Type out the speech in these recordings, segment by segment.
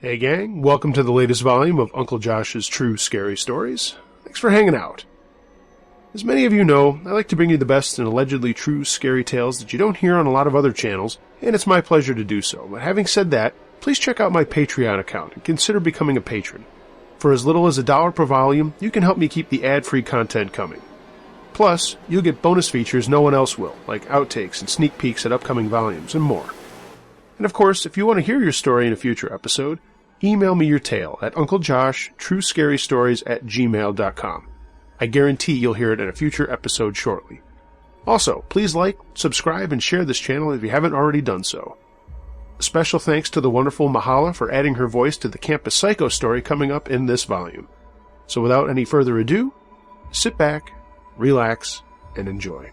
Hey gang, welcome to the latest volume of Uncle Josh's True Scary Stories. Thanks for hanging out. As many of you know, I like to bring you the best and allegedly true scary tales that you don't hear on a lot of other channels, and it's my pleasure to do so. But having said that, please check out my Patreon account and consider becoming a patron. For as little as $1 per volume, you can help me keep the ad-free content coming. Plus, you'll get bonus features no one else will, like outtakes and sneak peeks at upcoming volumes, and more. And of course, if you want to hear your story in a future episode, email me your tale at unclejoshtruescarystories@gmail.com. I guarantee you'll hear it in a future episode shortly. Also, please like, subscribe, and share this channel if you haven't already done so. Special thanks to the wonderful Mahala for adding her voice to the Campus Psycho story coming up in this volume. So without any further ado, sit back, relax, and enjoy.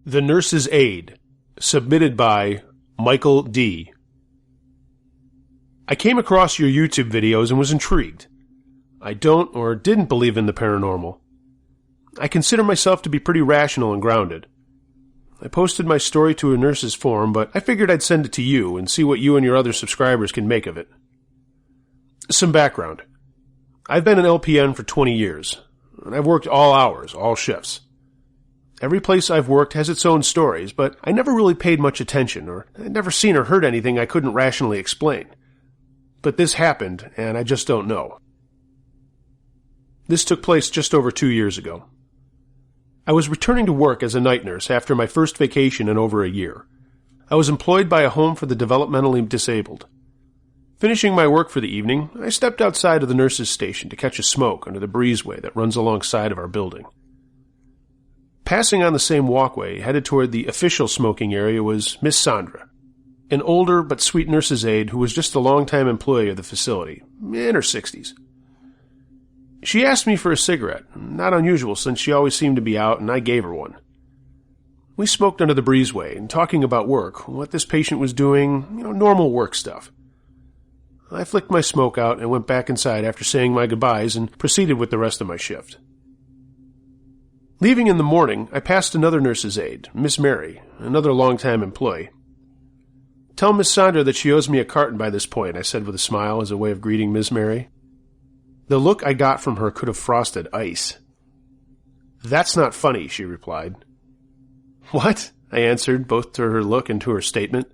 The Nurse's Aide, submitted by Michael D. I came across your YouTube videos and was intrigued. I don't or didn't believe in the paranormal. I consider myself to be pretty rational and grounded. I posted my story to a nurse's forum, but I figured I'd send it to you and see what you and your other subscribers can make of it. Some background. I've been an LPN for 20 years, and I've worked all hours, all shifts. Every place I've worked has its own stories, but I never really paid much attention, or I'd never seen or heard anything I couldn't rationally explain. But this happened, and I just don't know. This took place just over 2 years ago. I was returning to work as a night nurse after my first vacation in over a year. I was employed by a home for the developmentally disabled. Finishing my work for the evening, I stepped outside of the nurse's station to catch a smoke under the breezeway that runs alongside of our building. Passing on the same walkway, headed toward the official smoking area, was Miss Sandra, an older but sweet nurse's aide who was just a long-time employee of the facility, in her 60s. She asked me for a cigarette, not unusual since she always seemed to be out, and I gave her one. We smoked under the breezeway, and talking about work, what this patient was doing, normal work stuff. I flicked my smoke out and went back inside after saying my goodbyes and proceeded with the rest of my shift. Leaving in the morning, I passed another nurse's aide, Miss Mary, another long-time employee. "Tell Miss Sandra that she owes me a carton by this point," I said with a smile as a way of greeting Miss Mary. The look I got from her could have frosted ice. "That's not funny," she replied. "What?" I answered, both to her look and to her statement.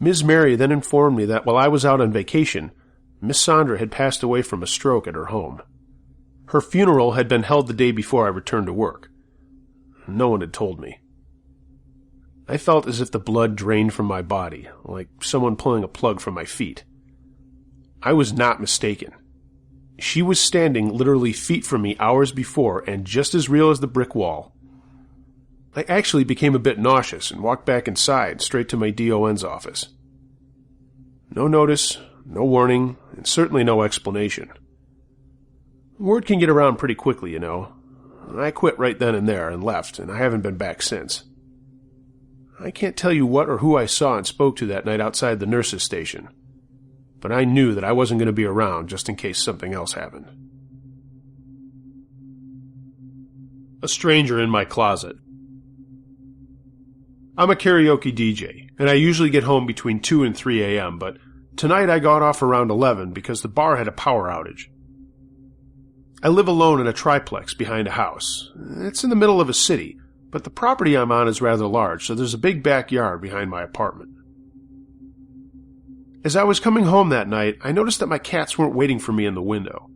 Miss Mary then informed me that while I was out on vacation, Miss Sandra had passed away from a stroke at her home. Her funeral had been held the day before I returned to work. No one had told me. I felt as if the blood drained from my body, like someone pulling a plug from my feet. I was not mistaken. She was standing literally feet from me hours before and just as real as the brick wall. I actually became a bit nauseous and walked back inside, straight to my DON's office. No notice, no warning, and certainly no explanation. Word can get around pretty quickly, I quit right then and there and left, and I haven't been back since. I can't tell you what or who I saw and spoke to that night outside the nurse's station, but I knew that I wasn't going to be around just in case something else happened. A stranger in my closet. I'm a karaoke DJ, and I usually get home between 2 and 3 a.m., but tonight I got off around 11 because the bar had a power outage. I live alone in a triplex behind a house. It's in the middle of a city, but the property I'm on is rather large, so there's a big backyard behind my apartment. As I was coming home that night, I noticed that my cats weren't waiting for me in the window.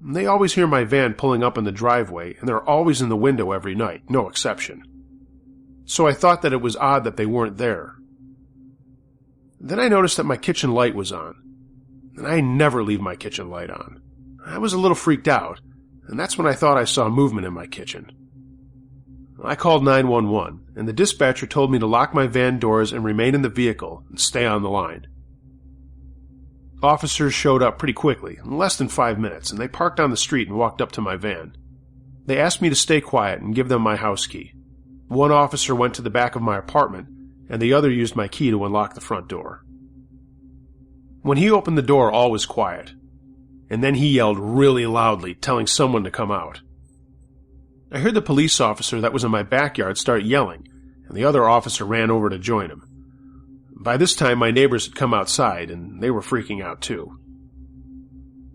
They always hear my van pulling up in the driveway, and they're always in the window every night, no exception. So I thought that it was odd that they weren't there. Then I noticed that my kitchen light was on, and I never leave my kitchen light on. I was a little freaked out, and that's when I thought I saw movement in my kitchen. I called 911, and the dispatcher told me to lock my van doors and remain in the vehicle and stay on the line. Officers showed up pretty quickly, in less than 5 minutes, and they parked on the street and walked up to my van. They asked me to stay quiet and give them my house key. One officer went to the back of my apartment, and the other used my key to unlock the front door. When he opened the door, all was quiet. And then he yelled really loudly, telling someone to come out. I heard the police officer that was in my backyard start yelling, and the other officer ran over to join him. By this time, my neighbors had come outside, and they were freaking out too.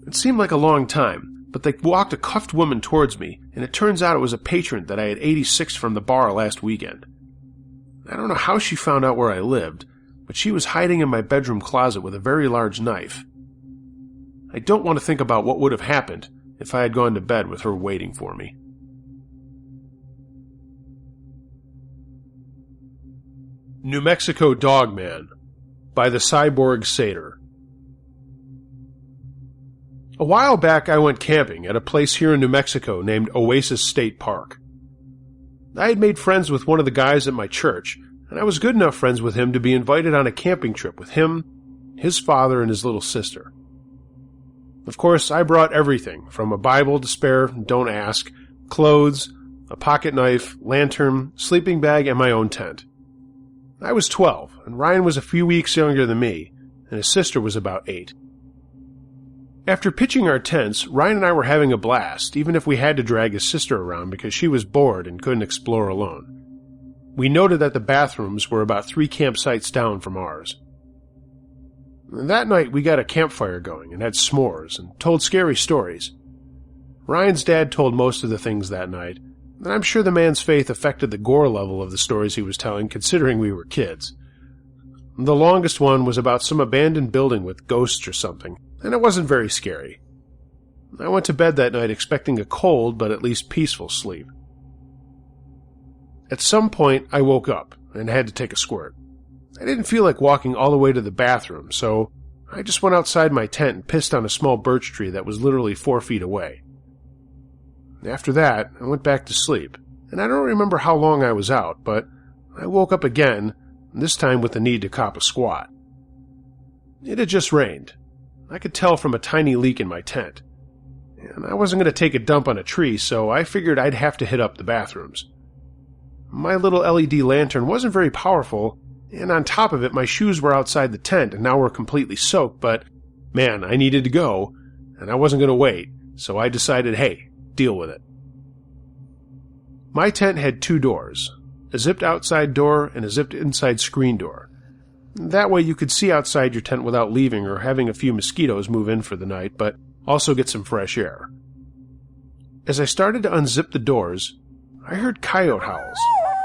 It seemed like a long time, but they walked a cuffed woman towards me, and it turns out it was a patron that I had 86'd from the bar last weekend. I don't know how she found out where I lived, but she was hiding in my bedroom closet with a very large knife. I don't want to think about what would have happened if I had gone to bed with her waiting for me. New Mexico Dogman by the Cyborg Satyr. A while back I went camping at a place here in New Mexico named Oasis State Park. I had made friends with one of the guys at my church, and I was good enough friends with him to be invited on a camping trip with him, his father, and his little sister. Of course, I brought everything, from a Bible to spare, don't ask, clothes, a pocket knife, lantern, sleeping bag, and my own tent. I was 12, and Ryan was a few weeks younger than me, and his sister was about 8. After pitching our tents, Ryan and I were having a blast, even if we had to drag his sister around because she was bored and couldn't explore alone. We noted that the bathrooms were about 3 campsites down from ours. That night we got a campfire going and had s'mores and told scary stories. Ryan's dad told most of the things that night, and I'm sure the man's faith affected the gore level of the stories he was telling, considering we were kids. The longest one was about some abandoned building with ghosts or something, and it wasn't very scary. I went to bed that night expecting a cold but at least peaceful sleep. At some point I woke up and had to take a squirt. I didn't feel like walking all the way to the bathroom, so I just went outside my tent and pissed on a small birch tree that was literally 4 feet away. After that, I went back to sleep, and I don't remember how long I was out, but I woke up again, this time with the need to cop a squat. It had just rained. I could tell from a tiny leak in my tent, and I wasn't going to take a dump on a tree, so I figured I'd have to hit up the bathrooms. My little LED lantern wasn't very powerful, and on top of it my shoes were outside the tent and now were completely soaked, but man, I needed to go, and I wasn't going to wait, so I decided, hey, deal with it. My tent had 2 doors, a zipped outside door and a zipped inside screen door. That way you could see outside your tent without leaving or having a few mosquitoes move in for the night, but also get some fresh air. As I started to unzip the doors, I heard coyote howls,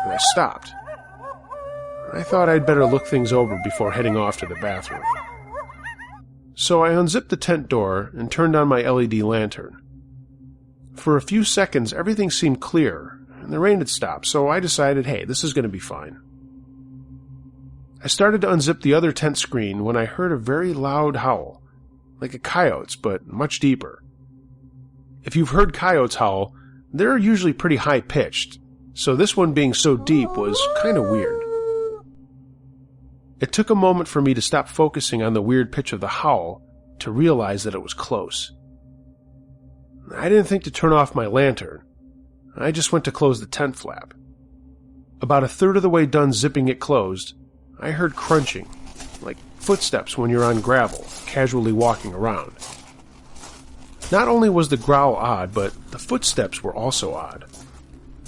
and I stopped. I thought I'd better look things over before heading off to the bathroom. So I unzipped the tent door and turned on my LED lantern. For a few seconds, everything seemed clear, and the rain had stopped, so I decided, hey, this is going to be fine. I started to unzip the other tent screen when I heard a very loud howl, like a coyote's, but much deeper. If you've heard coyotes howl, they're usually pretty high-pitched, so this one being so deep was kind of weird. It took a moment for me to stop focusing on the weird pitch of the howl to realize that it was close. I didn't think to turn off my lantern. I just went to close the tent flap. About a third of the way done zipping it closed, I heard crunching, like footsteps when you're on gravel, casually walking around. Not only was the growl odd, but the footsteps were also odd.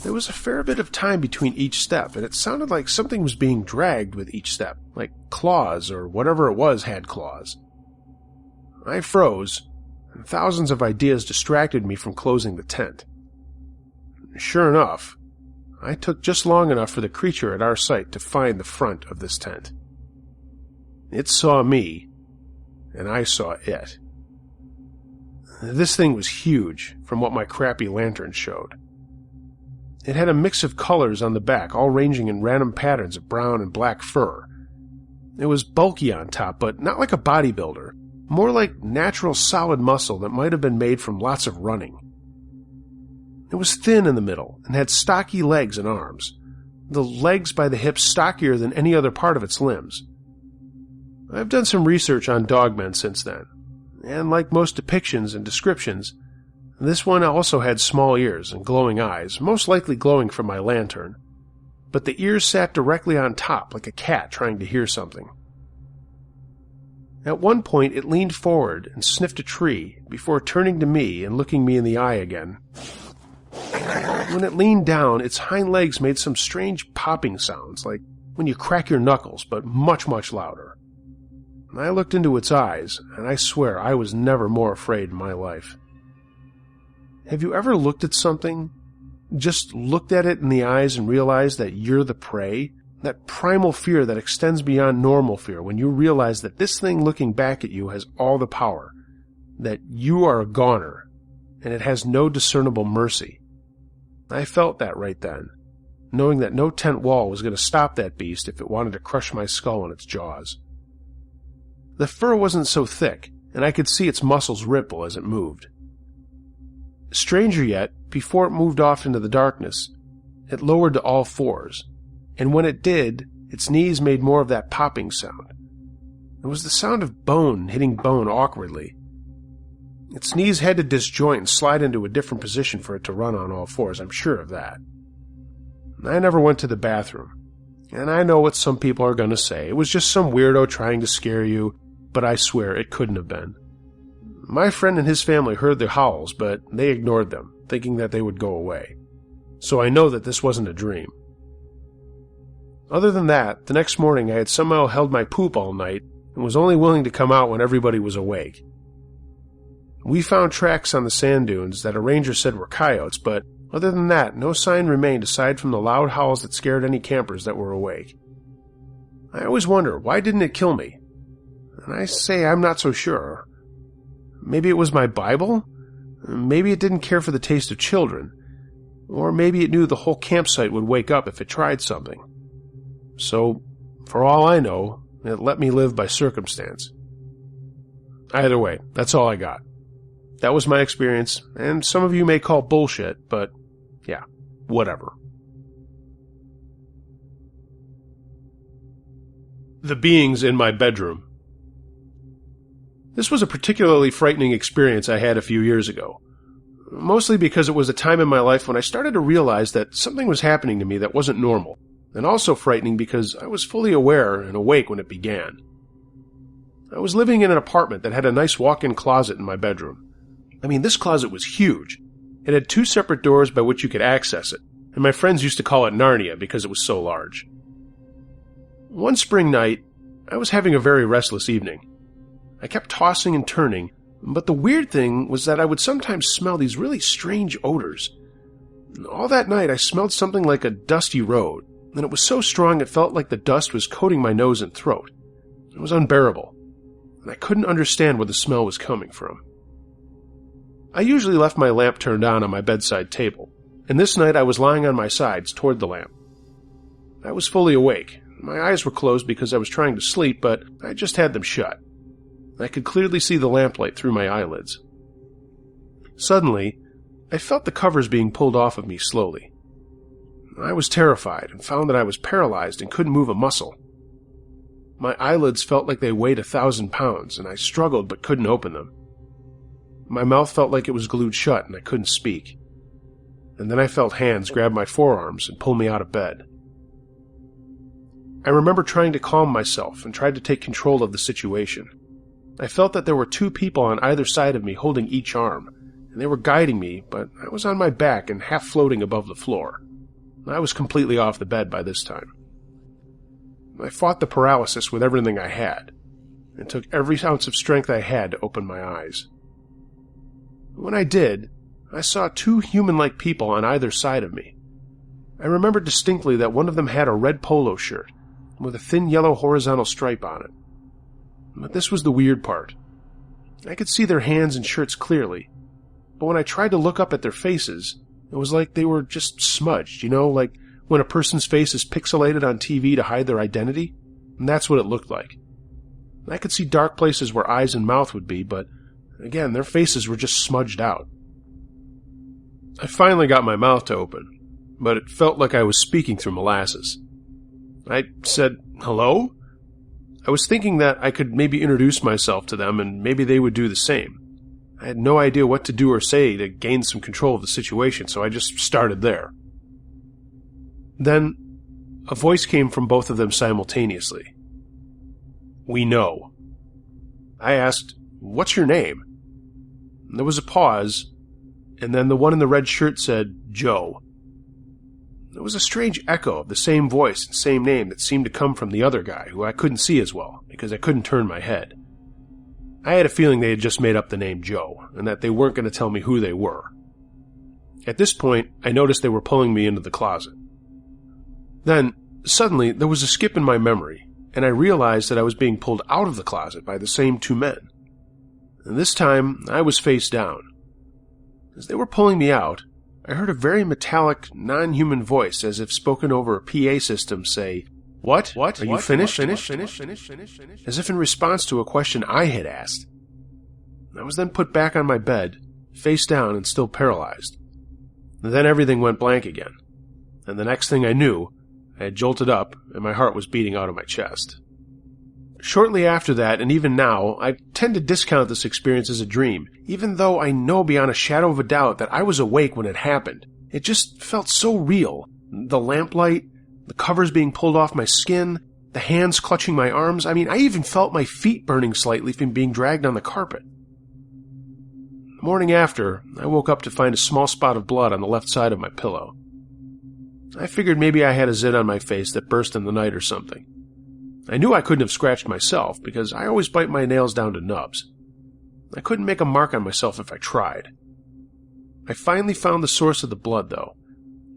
There was a fair bit of time between each step, and it sounded like something was being dragged with each step, like claws or whatever it was had claws. I froze, and thousands of ideas distracted me from closing the tent. Sure enough, I took just long enough for the creature at our site to find the front of this tent. It saw me, and I saw it. This thing was huge, from what my crappy lantern showed. It had a mix of colors on the back, all ranging in random patterns of brown and black fur. It was bulky on top, but not like a bodybuilder, more like natural solid muscle that might have been made from lots of running. It was thin in the middle and had stocky legs and arms, the legs by the hips stockier than any other part of its limbs. I've done some research on dogmen since then, and like most depictions and descriptions, this one also had small ears and glowing eyes, most likely glowing from my lantern, but the ears sat directly on top like a cat trying to hear something. At one point it leaned forward and sniffed a tree before turning to me and looking me in the eye again. When it leaned down, its hind legs made some strange popping sounds, like when you crack your knuckles, but much, much louder. I looked into its eyes, and I swear I was never more afraid in my life. Have you ever looked at something, just looked at it in the eyes and realized that you're the prey? That primal fear that extends beyond normal fear when you realize that this thing looking back at you has all the power, that you are a goner, and it has no discernible mercy. I felt that right then, knowing that no tent wall was going to stop that beast if it wanted to crush my skull in its jaws. The fur wasn't so thick, and I could see its muscles ripple as it moved. Stranger yet, before it moved off into the darkness, it lowered to all fours, and when it did, its knees made more of that popping sound. It was the sound of bone hitting bone awkwardly. Its knees had to disjoint and slide into a different position for it to run on all fours, I'm sure of that. I never went to the bathroom, and I know what some people are going to say. It was just some weirdo trying to scare you, but I swear it couldn't have been. My friend and his family heard the howls, but they ignored them, thinking that they would go away. So I know that this wasn't a dream. Other than that, the next morning I had somehow held my poop all night and was only willing to come out when everybody was awake. We found tracks on the sand dunes that a ranger said were coyotes, but other than that, no sign remained aside from the loud howls that scared any campers that were awake. I always wonder, why didn't it kill me? And I say I'm not so sure. Maybe it was my Bible? Maybe it didn't care for the taste of children. Or maybe it knew the whole campsite would wake up if it tried something. So, for all I know, it let me live by circumstance. Either way, that's all I got. That was my experience, and some of you may call bullshit, but yeah, whatever. The beings in my bedroom. This was a particularly frightening experience I had a few years ago. Mostly because it was a time in my life when I started to realize that something was happening to me that wasn't normal, and also frightening because I was fully aware and awake when it began. I was living in an apartment that had a nice walk-in closet in my bedroom. I mean, this closet was huge. It had 2 separate doors by which you could access it, and my friends used to call it Narnia because it was so large. One spring night, I was having a very restless evening. I kept tossing and turning, but the weird thing was that I would sometimes smell these really strange odors. All that night I smelled something like a dusty road, and it was so strong it felt like the dust was coating my nose and throat. It was unbearable, and I couldn't understand where the smell was coming from. I usually left my lamp turned on my bedside table, and this night I was lying on my sides toward the lamp. I was fully awake. My eyes were closed because I was trying to sleep, but I just had them shut. I could clearly see the lamplight through my eyelids. Suddenly, I felt the covers being pulled off of me slowly. I was terrified and found that I was paralyzed and couldn't move a muscle. My eyelids felt like they weighed 1,000 pounds, and I struggled but couldn't open them. My mouth felt like it was glued shut and I couldn't speak. And then I felt hands grab my forearms and pull me out of bed. I remember trying to calm myself and tried to take control of the situation. I felt that there were 2 people on either side of me holding each arm, and they were guiding me, but I was on my back and half floating above the floor. I was completely off the bed by this time. I fought the paralysis with everything I had, and took every ounce of strength I had to open my eyes. When I did, I saw 2 human-like people on either side of me. I remember distinctly that one of them had a red polo shirt, with a thin yellow horizontal stripe on it. But this was the weird part. I could see their hands and shirts clearly, but when I tried to look up at their faces, it was like they were just smudged, like when a person's face is pixelated on TV to hide their identity? And that's what it looked like. I could see dark places where eyes and mouth would be, but again, their faces were just smudged out. I finally got my mouth to open, but it felt like I was speaking through molasses. I said, "Hello?" I was thinking that I could maybe introduce myself to them and maybe they would do the same. I had no idea what to do or say to gain some control of the situation, so I just started there. Then, a voice came from both of them simultaneously. "We know." I asked, "What's your name?" There was a pause, and then the one in the red shirt said, Joe. It was a strange echo of the same voice and same name that seemed to come from the other guy, who I couldn't see as well, because I couldn't turn my head. I had a feeling they had just made up the name Joe, and that they weren't going to tell me who they were. At this point, I noticed they were pulling me into the closet. Then, suddenly, there was a skip in my memory, and I realized that I was being pulled out of the closet by the same two men. And this time, I was face down. As they were pulling me out, I heard a very metallic, non-human voice, as if spoken over a PA system, say, What? Are you finished? As if in response to a question I had asked. I was then put back on my bed, face down and still paralyzed. And then everything went blank again. And the next thing I knew, I had jolted up and my heart was beating out of my chest. Shortly after that, and even now, I tend to discount this experience as a dream, even though I know beyond a shadow of a doubt that I was awake when it happened. It just felt so real. The lamplight, the covers being pulled off my skin, the hands clutching my arms. I even felt my feet burning slightly from being dragged on the carpet. The morning after, I woke up to find a small spot of blood on the left side of my pillow. I figured maybe I had a zit on my face that burst in the night or something. I knew I couldn't have scratched myself, because I always bite my nails down to nubs. I couldn't make a mark on myself if I tried. I finally found the source of the blood, though.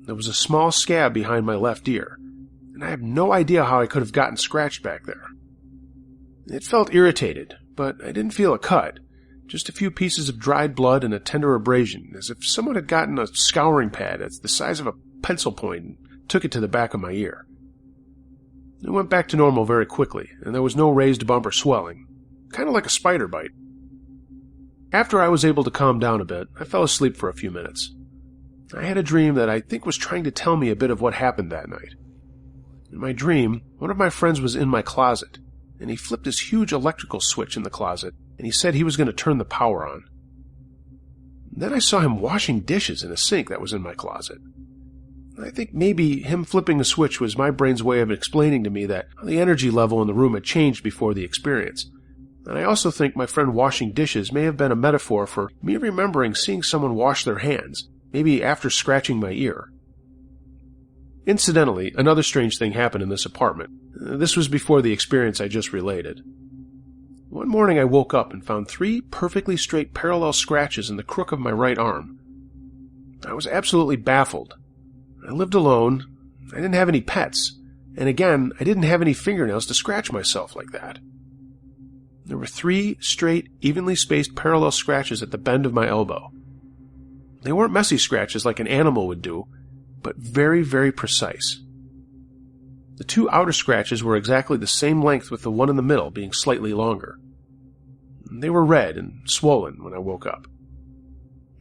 There was a small scab behind my left ear, and I have no idea how I could have gotten scratched back there. It felt irritated, but I didn't feel a cut, just a few pieces of dried blood and a tender abrasion, as if someone had gotten a scouring pad that's the size of a pencil point and took it to the back of my ear. It went back to normal very quickly, and there was no raised bump or swelling, kind of like a spider bite. After I was able to calm down a bit, I fell asleep for a few minutes. I had a dream that I think was trying to tell me a bit of what happened that night. In my dream, one of my friends was in my closet, and he flipped this huge electrical switch in the closet, and he said he was going to turn the power on. Then I saw him washing dishes in a sink that was in my closet. I think maybe him flipping the switch was my brain's way of explaining to me that the energy level in the room had changed before the experience. And I also think my friend washing dishes may have been a metaphor for me remembering seeing someone wash their hands, maybe after scratching my ear. Incidentally, another strange thing happened in this apartment. This was before the experience I just related. One morning I woke up and found 3 perfectly straight parallel scratches in the crook of my right arm. I was absolutely baffled. I lived alone, I didn't have any pets, and again, I didn't have any fingernails to scratch myself like that. There were 3 straight, evenly spaced parallel scratches at the bend of my elbow. They weren't messy scratches like an animal would do, but very, very precise. The 2 outer scratches were exactly the same length, with the one in the middle being slightly longer. They were red and swollen when I woke up.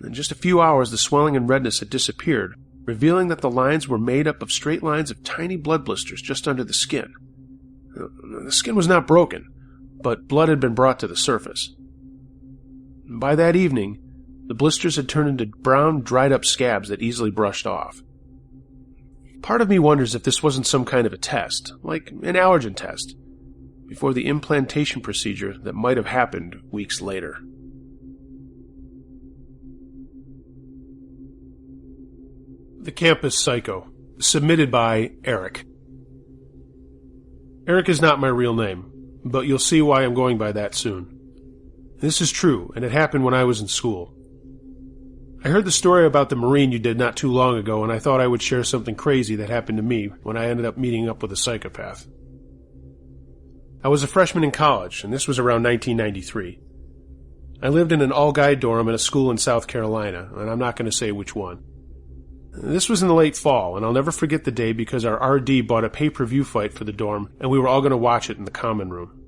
In just a few hours, the swelling and redness had disappeared, revealing that the lines were made up of straight lines of tiny blood blisters just under the skin. The skin was not broken, but blood had been brought to the surface. By that evening, the blisters had turned into brown, dried-up scabs that easily brushed off. Part of me wonders if this wasn't some kind of a test, like an allergen test, before the implantation procedure that might have happened weeks later. The Campus Psycho, submitted by Eric. Eric is not my real name, but you'll see why I'm going by that soon. This is true, and it happened when I was in school. I heard the story about the Marine you did not too long ago, and I thought I would share something crazy that happened to me when I ended up meeting up with a psychopath. I was a freshman in college, and this was around 1993. I lived in an all-guy dorm at a school in South Carolina, and I'm not going to say which one. This was in the late fall, and I'll never forget the day because our RD bought a pay-per-view fight for the dorm, and we were all going to watch it in the common room.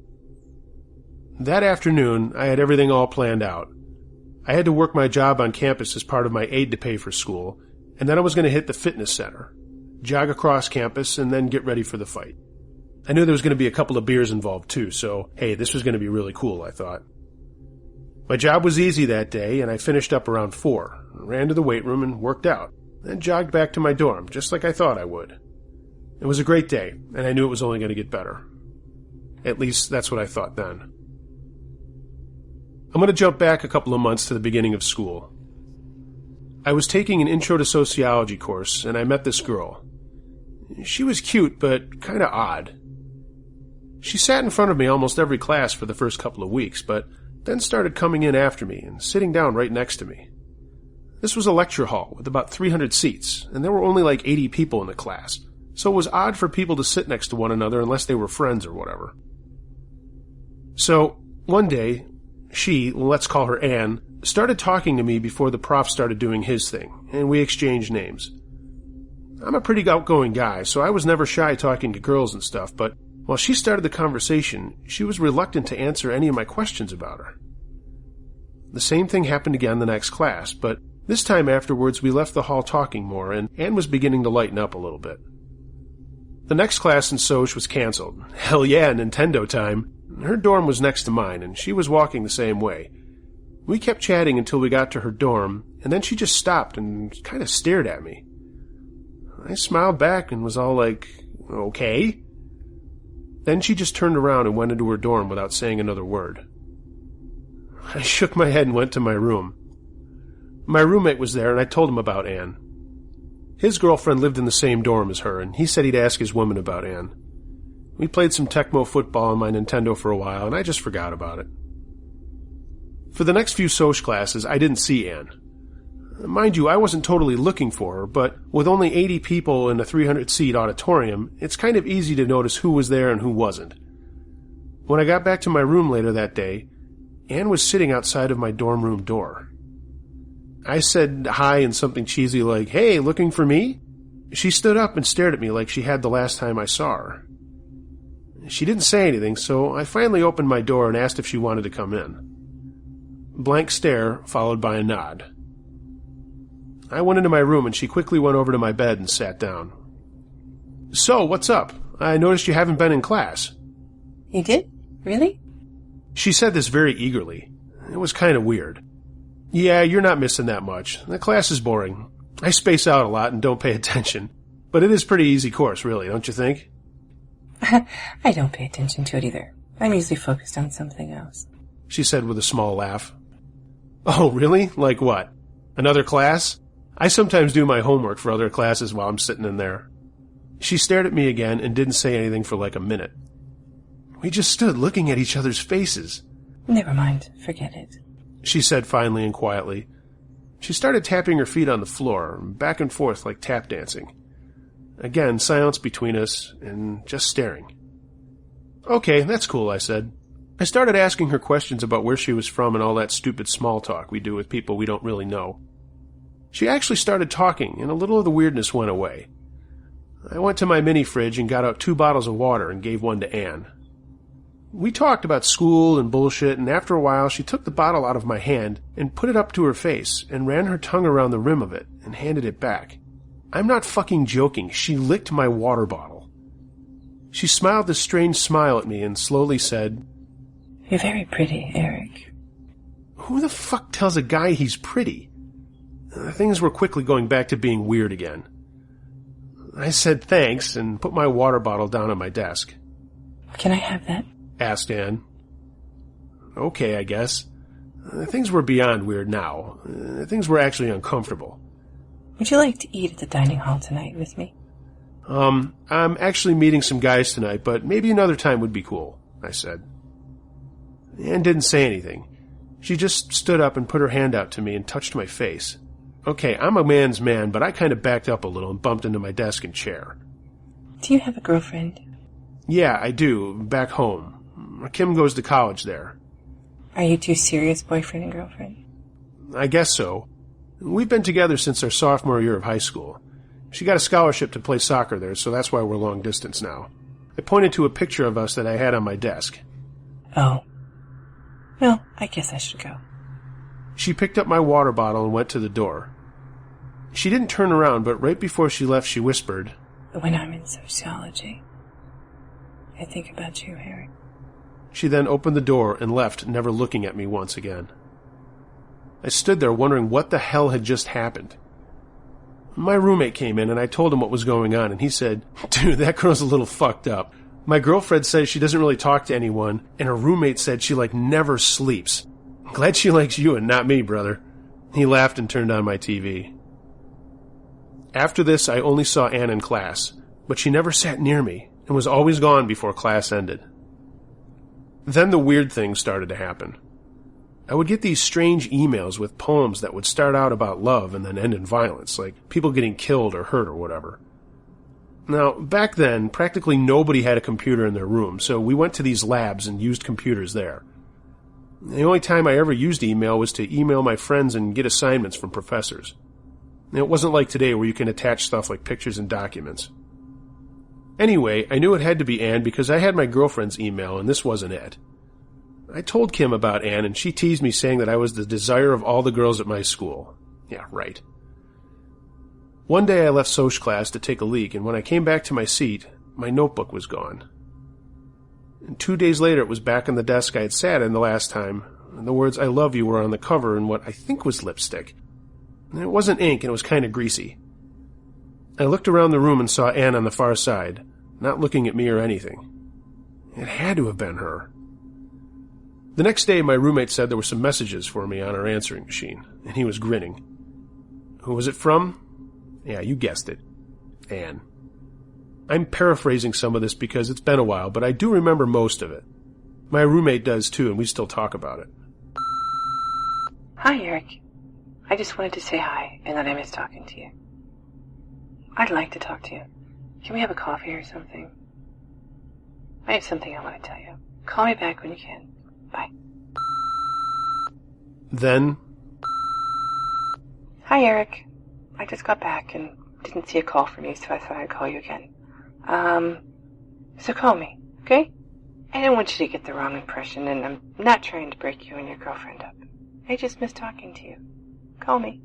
That afternoon, I had everything all planned out. I had to work my job on campus as part of my aide to pay for school, and then I was going to hit the fitness center, jog across campus, and then get ready for the fight. I knew there was going to be a couple of beers involved too, so hey, this was going to be really cool, I thought. My job was easy that day, and I finished up around 4, ran to the weight room and worked out. Then jogged back to my dorm, just like I thought I would. It was a great day, and I knew it was only going to get better. At least, that's what I thought then. I'm going to jump back a couple of months to the beginning of school. I was taking an Intro to Sociology course, and I met this girl. She was cute, but kind of odd. She sat in front of me almost every class for the first couple of weeks, but then started coming in after me and sitting down right next to me. This was a lecture hall with about 300 seats, and there were only like 80 people in the class, so it was odd for people to sit next to one another unless they were friends or whatever. So, one day, she, let's call her Anne, started talking to me before the prof started doing his thing, and we exchanged names. I'm a pretty outgoing guy, so I was never shy talking to girls and stuff, but while she started the conversation, she was reluctant to answer any of my questions about her. The same thing happened again the next class, but this time afterwards we left the hall talking more, and Anne was beginning to lighten up a little bit. The next class in Soch was canceled. Hell yeah, Nintendo time. Her dorm was next to mine, and she was walking the same way. We kept chatting until we got to her dorm, and then she just stopped and kind of stared at me. I smiled back and was all like, okay. Then she just turned around and went into her dorm without saying another word. I shook my head and went to my room. My roommate was there, and I told him about Anne. His girlfriend lived in the same dorm as her, and he said he'd ask his woman about Anne. We played some Tecmo football on my Nintendo for a while, and I just forgot about it. For the next few Soch classes, I didn't see Anne. Mind you, I wasn't totally looking for her, but with only 80 people in a 300-seat auditorium, it's kind of easy to notice who was there and who wasn't. When I got back to my room later that day, Anne was sitting outside of my dorm room door. I said hi and something cheesy like, "Hey, looking for me?" She stood up and stared at me like she had the last time I saw her. She didn't say anything, so I finally opened my door and asked if she wanted to come in. Blank stare, followed by a nod. I went into my room and she quickly went over to my bed and sat down. "So, what's up? I noticed you haven't been in class." You did? Really? She said this very eagerly. It was kind of weird. "Yeah, you're not missing that much. The class is boring. I space out a lot and don't pay attention. But it is a pretty easy course, really, don't you think?" I don't pay attention to it either. I'm usually focused on something else. She said with a small laugh. "Oh, really? Like what? Another class? I sometimes do my homework for other classes while I'm sitting in there." She stared at me again and didn't say anything for like a minute. We just stood looking at each other's faces. Never mind. Forget it. She said finally and quietly. She started tapping her feet on the floor, back and forth like tap dancing. Again, silence between us, and just staring. "Okay, that's cool," I said. I started asking her questions about where she was from and all that stupid small talk we do with people we don't really know. She actually started talking, and a little of the weirdness went away. I went to my mini fridge and got out 2 bottles of water and gave one to Anne. We talked about school and bullshit, and after a while she took the bottle out of my hand and put it up to her face and ran her tongue around the rim of it and handed it back. I'm not fucking joking. She licked my water bottle. She smiled this strange smile at me and slowly said, "You're very pretty, Eric." Who the fuck tells a guy he's pretty? Things were quickly going back to being weird again. I said thanks and put my water bottle down on my desk. "Can I have that?" asked Anne. Okay, I guess. Things were beyond weird now. Things were actually uncomfortable. "Would you like to eat at the dining hall tonight with me?" I'm actually meeting some guys tonight, but maybe another time would be cool," I said. Anne didn't say anything. She just stood up and put her hand out to me and touched my face. Okay, I'm a man's man, but I kind of backed up a little and bumped into my desk and chair. "Do you have a girlfriend?" "Yeah, I do, back home. Kim goes to college there." "Are you two serious boyfriend and girlfriend?" "I guess so. We've been together since our sophomore year of high school. She got a scholarship to play soccer there, so that's why we're long distance now." I pointed to a picture of us that I had on my desk. "Oh. Well, I guess I should go." She picked up my water bottle and went to the door. She didn't turn around, but right before she left, she whispered, "When I'm in sociology, I think about you, Eric." She then opened the door and left, never looking at me once again. I stood there wondering what the hell had just happened. My roommate came in and I told him what was going on, and he said, "Dude, that girl's a little fucked up. My girlfriend says she doesn't really talk to anyone, and her roommate said she never sleeps. Glad she likes you and not me, brother." He laughed and turned on my TV. After this, I only saw Anne in class, but she never sat near me and was always gone before class ended. Then the weird things started to happen. I would get these strange emails with poems that would start out about love and then end in violence, like people getting killed or hurt or whatever. Now, back then, practically nobody had a computer in their room, so we went to these labs and used computers there. The only time I ever used email was to email my friends and get assignments from professors. It wasn't like today where you can attach stuff like pictures and documents. Anyway, I knew it had to be Anne because I had my girlfriend's email and this wasn't it. I told Kim about Anne and she teased me saying that I was the desire of all the girls at my school. Yeah, right. One day I left Soc class to take a leak, and when I came back to my seat, my notebook was gone. And 2 days later it was back on the desk I had sat in the last time, and the words "I love you" were on the cover in what I think was lipstick. And it wasn't ink, and it was kind of greasy. I looked around the room and saw Anne on the far side, not looking at me or anything. It had to have been her. The next day my roommate said there were some messages for me on our answering machine, and he was grinning. Who was it from? Yeah, you guessed it. Anne. I'm paraphrasing some of this because it's been a while, but I do remember most of it. My roommate does too, and we still talk about it. Hi, Eric. I just wanted to say hi and that I miss talking to you. I'd like to talk to you. Can we have a coffee or something? I have something I want to tell you. Call me back when you can. Bye. Then... Hi, Eric. I just got back and didn't see a call from you, so I thought I'd call you again. So call me, okay? I don't want you to get the wrong impression, and I'm not trying to break you and your girlfriend up. I just miss talking to you. Call me.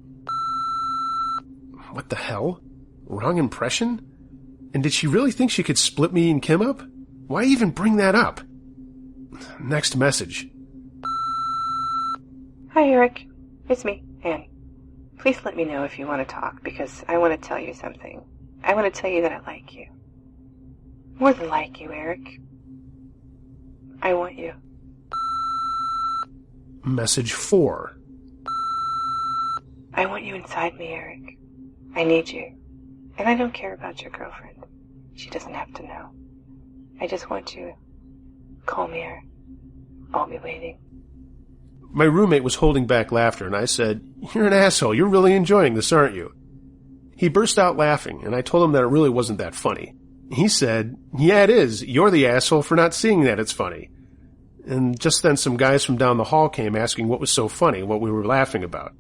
What the hell? Wrong impression? And did she really think she could split me and Kim up? Why even bring that up? Next message. Hi, Eric. It's me, Anne. Please let me know if you want to talk, because I want to tell you something. I want to tell you that I like you. More than like you, Eric. I want you. Message 4. I want you inside me, Eric. I need you. And I don't care about your girlfriend. She doesn't have to know. I just want you. Call me, Eric. I'll be waiting. My roommate was holding back laughter, and I said, "You're an asshole. You're really enjoying this, aren't you?" He burst out laughing, and I told him that it really wasn't that funny. He said, "Yeah, it is. You're the asshole for not seeing that it's funny." And just then some guys from down the hall came asking what was so funny, what we were laughing about.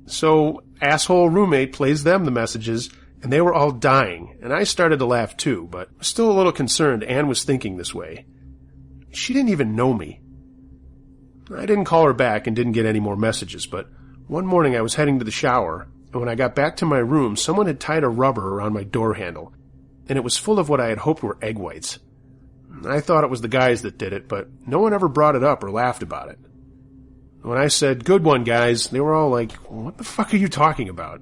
So, asshole roommate plays them the messages, and they were all dying, and I started to laugh too, but still a little concerned Anne was thinking this way. She didn't even know me. I didn't call her back and didn't get any more messages, but one morning I was heading to the shower, and when I got back to my room, someone had tied a rubber around my door handle, and it was full of what I had hoped were egg whites. I thought it was the guys that did it, but no one ever brought it up or laughed about it. When I said, "Good one, guys," they were all like, "What the fuck are you talking about?"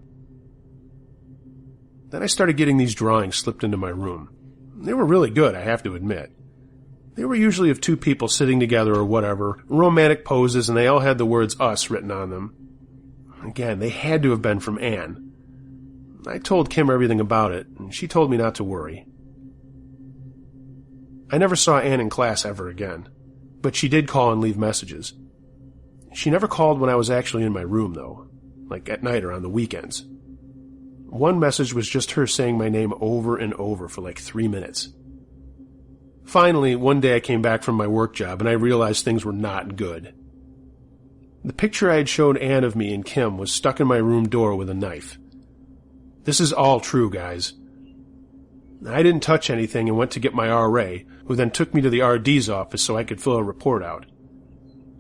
Then I started getting these drawings slipped into my room. They were really good, I have to admit. They were usually of two people sitting together or whatever, romantic poses, and they all had the words "us" written on them. Again, they had to have been from Anne. I told Kim everything about it, and she told me not to worry. I never saw Anne in class ever again, but she did call and leave messages. She never called when I was actually in my room, though, like at night or on the weekends. One message was just her saying my name over and over for like 3 minutes. Finally, one day I came back from my work job and I realized things were not good. The picture I had showed Anne of me and Kim was stuck in my room door with a knife. This is all true, guys. I didn't touch anything and went to get my RA, who then took me to the RD's office so I could fill a report out.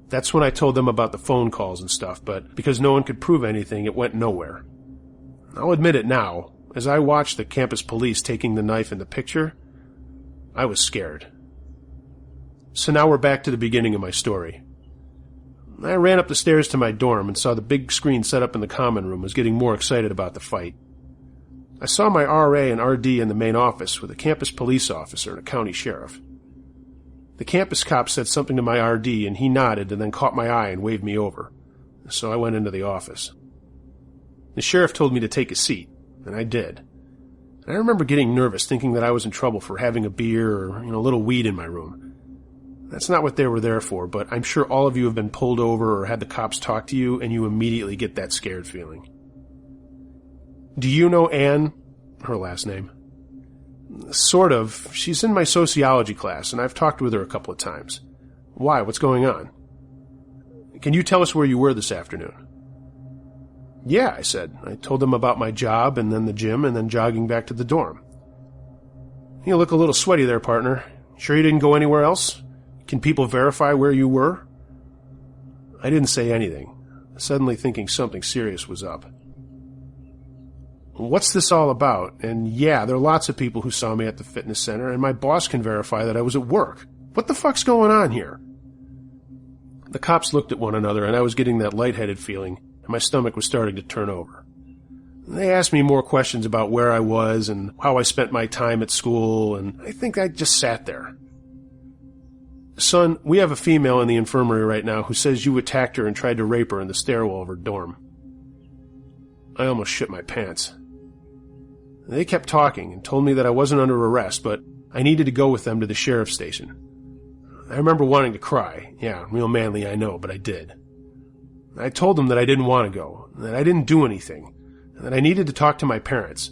That's when I told them about the phone calls and stuff, but because no one could prove anything, it went nowhere. I'll admit it now, as I watched the campus police taking the knife in the picture, I was scared. So now we're back to the beginning of my story. I ran up the stairs to my dorm and saw the big screen set up in the common room was getting more excited about the fight. I saw my RA and RD in the main office with a campus police officer and a county sheriff. The campus cop said something to my RD and he nodded and then caught my eye and waved me over. So I went into the office. The sheriff told me to take a seat, and I did. And I remember getting nervous, thinking that I was in trouble for having a beer or, a little weed in my room. That's not what they were there for, but I'm sure all of you have been pulled over or had the cops talk to you, and you immediately get that scared feeling. Do you know Anne? Her last name. Sort of. She's in my sociology class, and I've talked with her a couple of times. Why? What's going on? Can you tell us where you were this afternoon? Yeah, I said. I told them about my job, and then the gym, and then jogging back to the dorm. You look a little sweaty there, partner. Sure you didn't go anywhere else? Can people verify where you were? I didn't say anything, suddenly thinking something serious was up. What's this all about? And yeah, there are lots of people who saw me at the fitness center, and my boss can verify that I was at work. What the fuck's going on here? The cops looked at one another, and I was getting that lightheaded feeling, and my stomach was starting to turn over. They asked me more questions about where I was and how I spent my time at school, and I think I just sat there. Son, we have a female in the infirmary right now who says you attacked her and tried to rape her in the stairwell of her dorm. I almost shit my pants. They kept talking and told me that I wasn't under arrest, but I needed to go with them to the sheriff's station. I remember wanting to cry. Yeah, real manly, I know, but I did. I told them that I didn't want to go, that I didn't do anything, and that I needed to talk to my parents.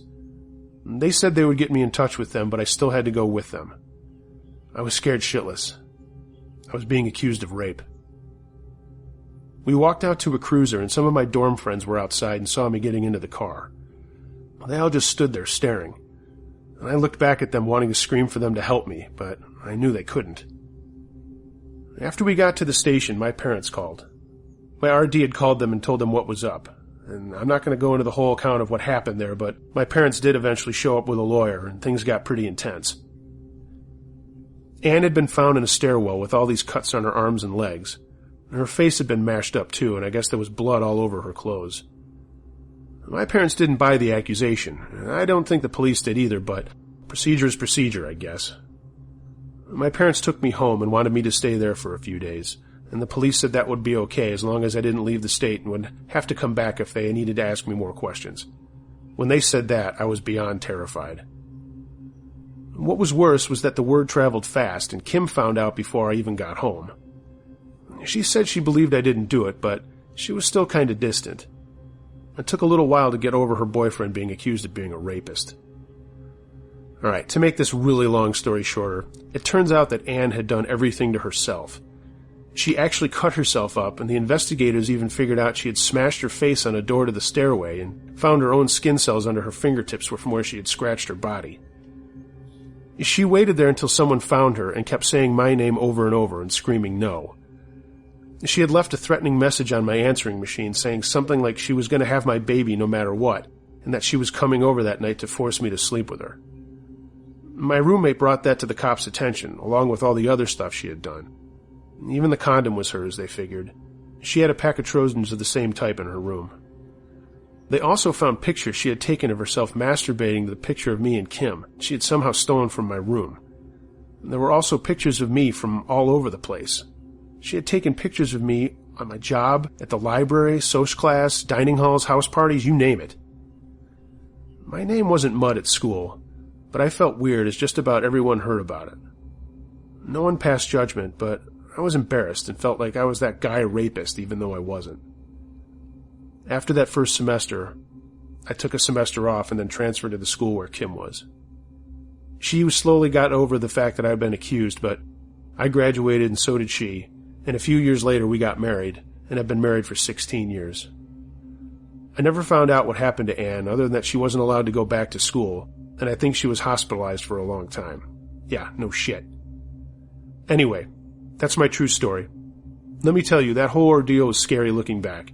They said they would get me in touch with them, but I still had to go with them. I was scared shitless. I was being accused of rape. We walked out to a cruiser, and some of my dorm friends were outside and saw me getting into the car. They all just stood there staring, and I looked back at them wanting to scream for them to help me, but I knew they couldn't. After we got to the station, my parents called. My RD had called them and told them what was up, and I'm not going to go into the whole account of what happened there, but my parents did eventually show up with a lawyer, and things got pretty intense. Anne had been found in a stairwell with all these cuts on her arms and legs. Her face had been mashed up too, and I guess there was blood all over her clothes. My parents didn't buy the accusation. I don't think the police did either, but procedure is procedure, I guess. My parents took me home and wanted me to stay there for a few days, and the police said that would be okay as long as I didn't leave the state and would have to come back if they needed to ask me more questions. When they said that, I was beyond terrified. What was worse was that the word traveled fast, and Kim found out before I even got home. She said she believed I didn't do it, but she was still kind of distant. It took a little while to get over her boyfriend being accused of being a rapist. Alright, to make this really long story shorter, it turns out that Anne had done everything to herself. She actually cut herself up, and the investigators even figured out she had smashed her face on a door to the stairway and found her own skin cells under her fingertips from where she had scratched her body. She waited there until someone found her and kept saying my name over and over and screaming no. She had left a threatening message on my answering machine saying something like she was going to have my baby no matter what, and that she was coming over that night to force me to sleep with her. My roommate brought that to the cops' attention, along with all the other stuff she had done. Even the condom was hers, they figured. She had a pack of Trojans of the same type in her room. They also found pictures she had taken of herself masturbating to the picture of me and Kim. She had somehow stolen from my room. There were also pictures of me from all over the place. She had taken pictures of me on my job, at the library, social class, dining halls, house parties, you name it. My name wasn't Mud at school, but I felt weird as just about everyone heard about it. No one passed judgment, but I was embarrassed and felt like I was that guy rapist even though I wasn't. After that first semester, I took a semester off and then transferred to the school where Kim was. She slowly got over the fact that I had been accused, but I graduated and so did she, and a few years later we got married, and have been married for 16 years. I never found out what happened to Anne other than that she wasn't allowed to go back to school, and I think she was hospitalized for a long time. Yeah, no shit. Anyway, that's my true story. Let me tell you, that whole ordeal was scary looking back.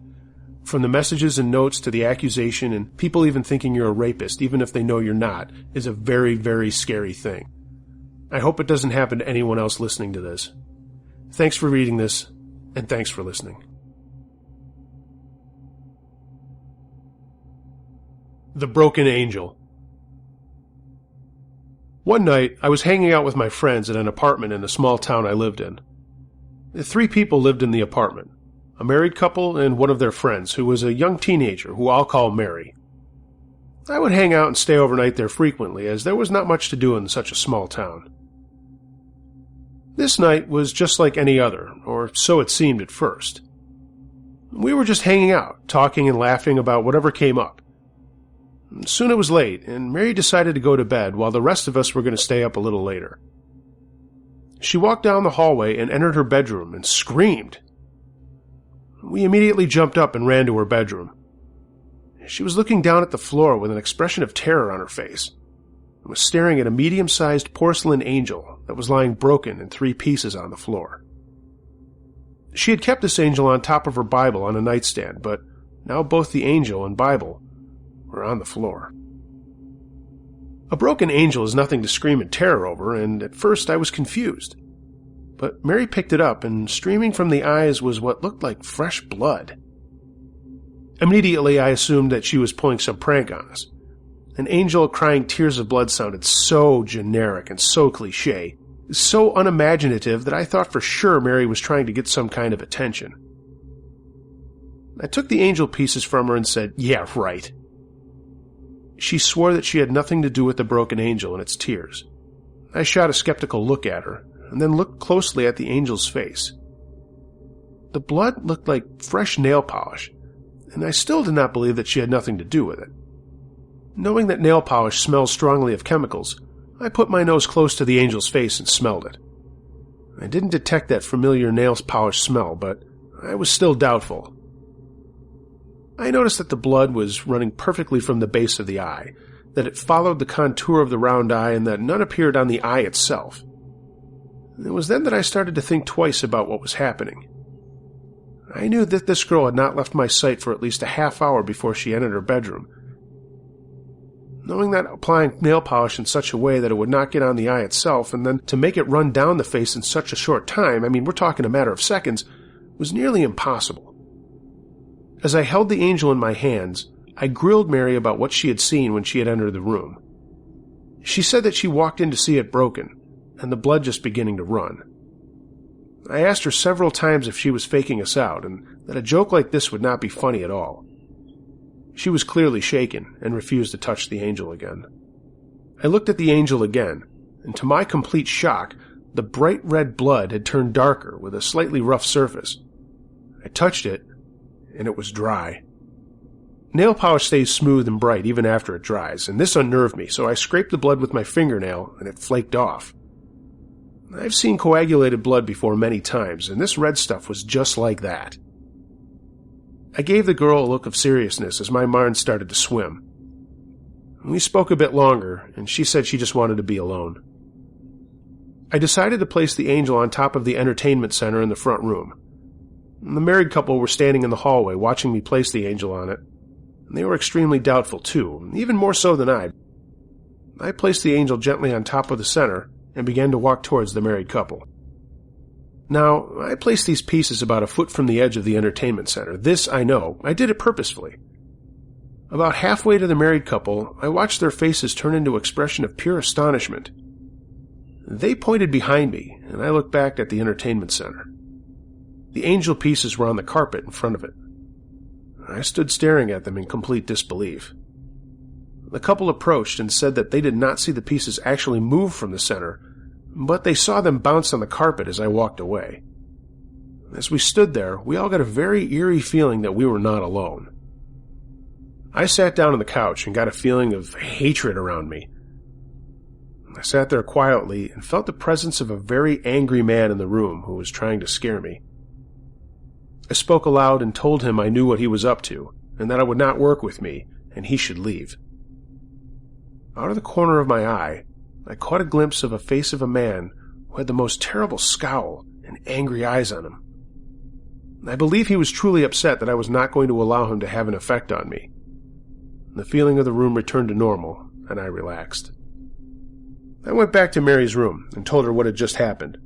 From the messages and notes to the accusation and people even thinking you're a rapist, even if they know you're not, is a very, very scary thing. I hope it doesn't happen to anyone else listening to this. Thanks for reading this, and thanks for listening. The Broken Angel. One night, I was hanging out with my friends at an apartment in a small town I lived in. 3 people lived in the apartment. A married couple and one of their friends, who was a young teenager who I'll call Mary. I would hang out and stay overnight there frequently, as there was not much to do in such a small town. This night was just like any other, or so it seemed at first. We were just hanging out, talking and laughing about whatever came up. Soon it was late, and Mary decided to go to bed while the rest of us were going to stay up a little later. She walked down the hallway and entered her bedroom and screamed. We immediately jumped up and ran to her bedroom. She was looking down at the floor with an expression of terror on her face and was staring at a medium-sized porcelain angel that was lying broken in 3 pieces on the floor. She had kept this angel on top of her Bible on a nightstand, but now both the angel and Bible were on the floor. A broken angel is nothing to scream in terror over, and at first I was confused. But Mary picked it up, and streaming from the eyes was what looked like fresh blood. Immediately I assumed that she was pulling some prank on us. An angel crying tears of blood sounded so generic and so cliché, so unimaginative that I thought for sure Mary was trying to get some kind of attention. I took the angel pieces from her and said, "Yeah, right." She swore that she had nothing to do with the broken angel and its tears. I shot a skeptical look at her, and then looked closely at the angel's face. The blood looked like fresh nail polish, and I still did not believe that she had nothing to do with it. Knowing that nail polish smells strongly of chemicals, I put my nose close to the angel's face and smelled it. I didn't detect that familiar nail polish smell, but I was still doubtful. I noticed that the blood was running perfectly from the base of the eye, that it followed the contour of the round eye, and that none appeared on the eye itself. It was then that I started to think twice about what was happening. I knew that this girl had not left my sight for at least a half hour before she entered her bedroom. Knowing that applying nail polish in such a way that it would not get on the eye itself, and then to make it run down the face in such a short time, we're talking a matter of seconds, was nearly impossible. As I held the angel in my hands, I grilled Mary about what she had seen when she had entered the room. She said that she walked in to see it broken, and the blood just beginning to run. I asked her several times if she was faking us out, and that a joke like this would not be funny at all. She was clearly shaken and refused to touch the angel again. I looked at the angel again, and to my complete shock, the bright red blood had turned darker with a slightly rough surface. I touched it, and it was dry. Nail polish stays smooth and bright even after it dries, and this unnerved me, so I scraped the blood with my fingernail, and it flaked off. I've seen coagulated blood before many times, and this red stuff was just like that. I gave the girl a look of seriousness as my mind started to swim. We spoke a bit longer, and she said she just wanted to be alone. I decided to place the angel on top of the entertainment center in the front room. The married couple were standing in the hallway watching me place the angel on it, and they were extremely doubtful too, even more so than I. I placed the angel gently on top of the center and began to walk towards the married couple. Now, I placed these pieces about a foot from the edge of the entertainment center. This, I know, I did it purposefully. About halfway to the married couple, I watched their faces turn into an expression of pure astonishment. They pointed behind me, and I looked back at the entertainment center. The angel pieces were on the carpet in front of it. I stood staring at them in complete disbelief. The couple approached and said that they did not see the pieces actually move from the center, but they saw them bounce on the carpet as I walked away. As we stood there, we all got a very eerie feeling that we were not alone. I sat down on the couch and got a feeling of hatred around me. I sat there quietly and felt the presence of a very angry man in the room who was trying to scare me. I spoke aloud and told him I knew what he was up to, and that I would not work with me, and he should leave. Out of the corner of my eye, I caught a glimpse of a face of a man who had the most terrible scowl and angry eyes on him. I believe he was truly upset that I was not going to allow him to have an effect on me. The feeling of the room returned to normal, and I relaxed. I went back to Mary's room and told her what had just happened.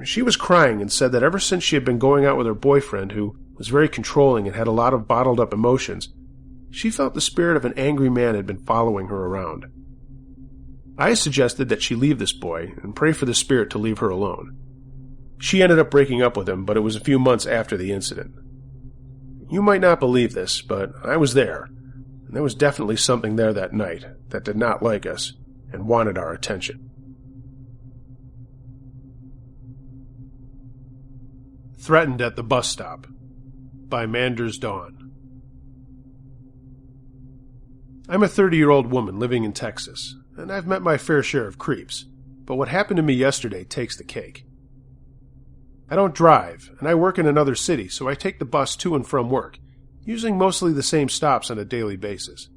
She was crying and said that ever since she had been going out with her boyfriend, who was very controlling and had a lot of bottled-up emotions, she felt the spirit of an angry man had been following her around. I suggested that she leave this boy and pray for the spirit to leave her alone. She ended up breaking up with him, but it was a few months after the incident. You might not believe this, but I was there, There was definitely something there that night that did not like us and wanted our attention. Threatened at the Bus Stop by Manders Dawn. I'm a 30-year-old woman living in Texas, and I've met my fair share of creeps, but what happened to me yesterday takes the cake. I don't drive, and I work in another city, so I take the bus to and from work, using mostly the same stops on a daily basis.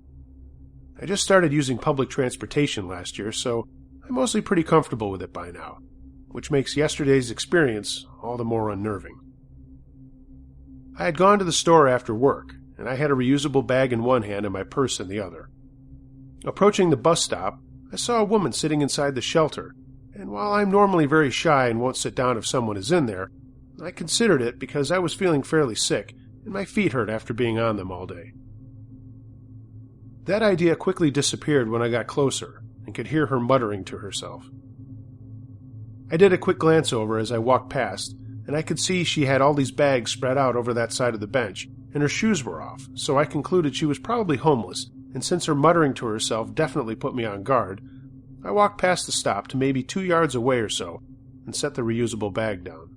I just started using public transportation last year, so I'm mostly pretty comfortable with it by now, which makes yesterday's experience all the more unnerving. I had gone to the store after work, and I had a reusable bag in one hand and my purse in the other. Approaching the bus stop, I saw a woman sitting inside the shelter, and while I'm normally very shy and won't sit down if someone is in there, I considered it because I was feeling fairly sick and my feet hurt after being on them all day. That idea quickly disappeared when I got closer and could hear her muttering to herself. I did a quick glance over as I walked past, and I could see she had all these bags spread out over that side of the bench, and her shoes were off, so I concluded she was probably homeless, and since her muttering to herself definitely put me on guard, I walked past the stop to maybe 2 yards away or so and set the reusable bag down.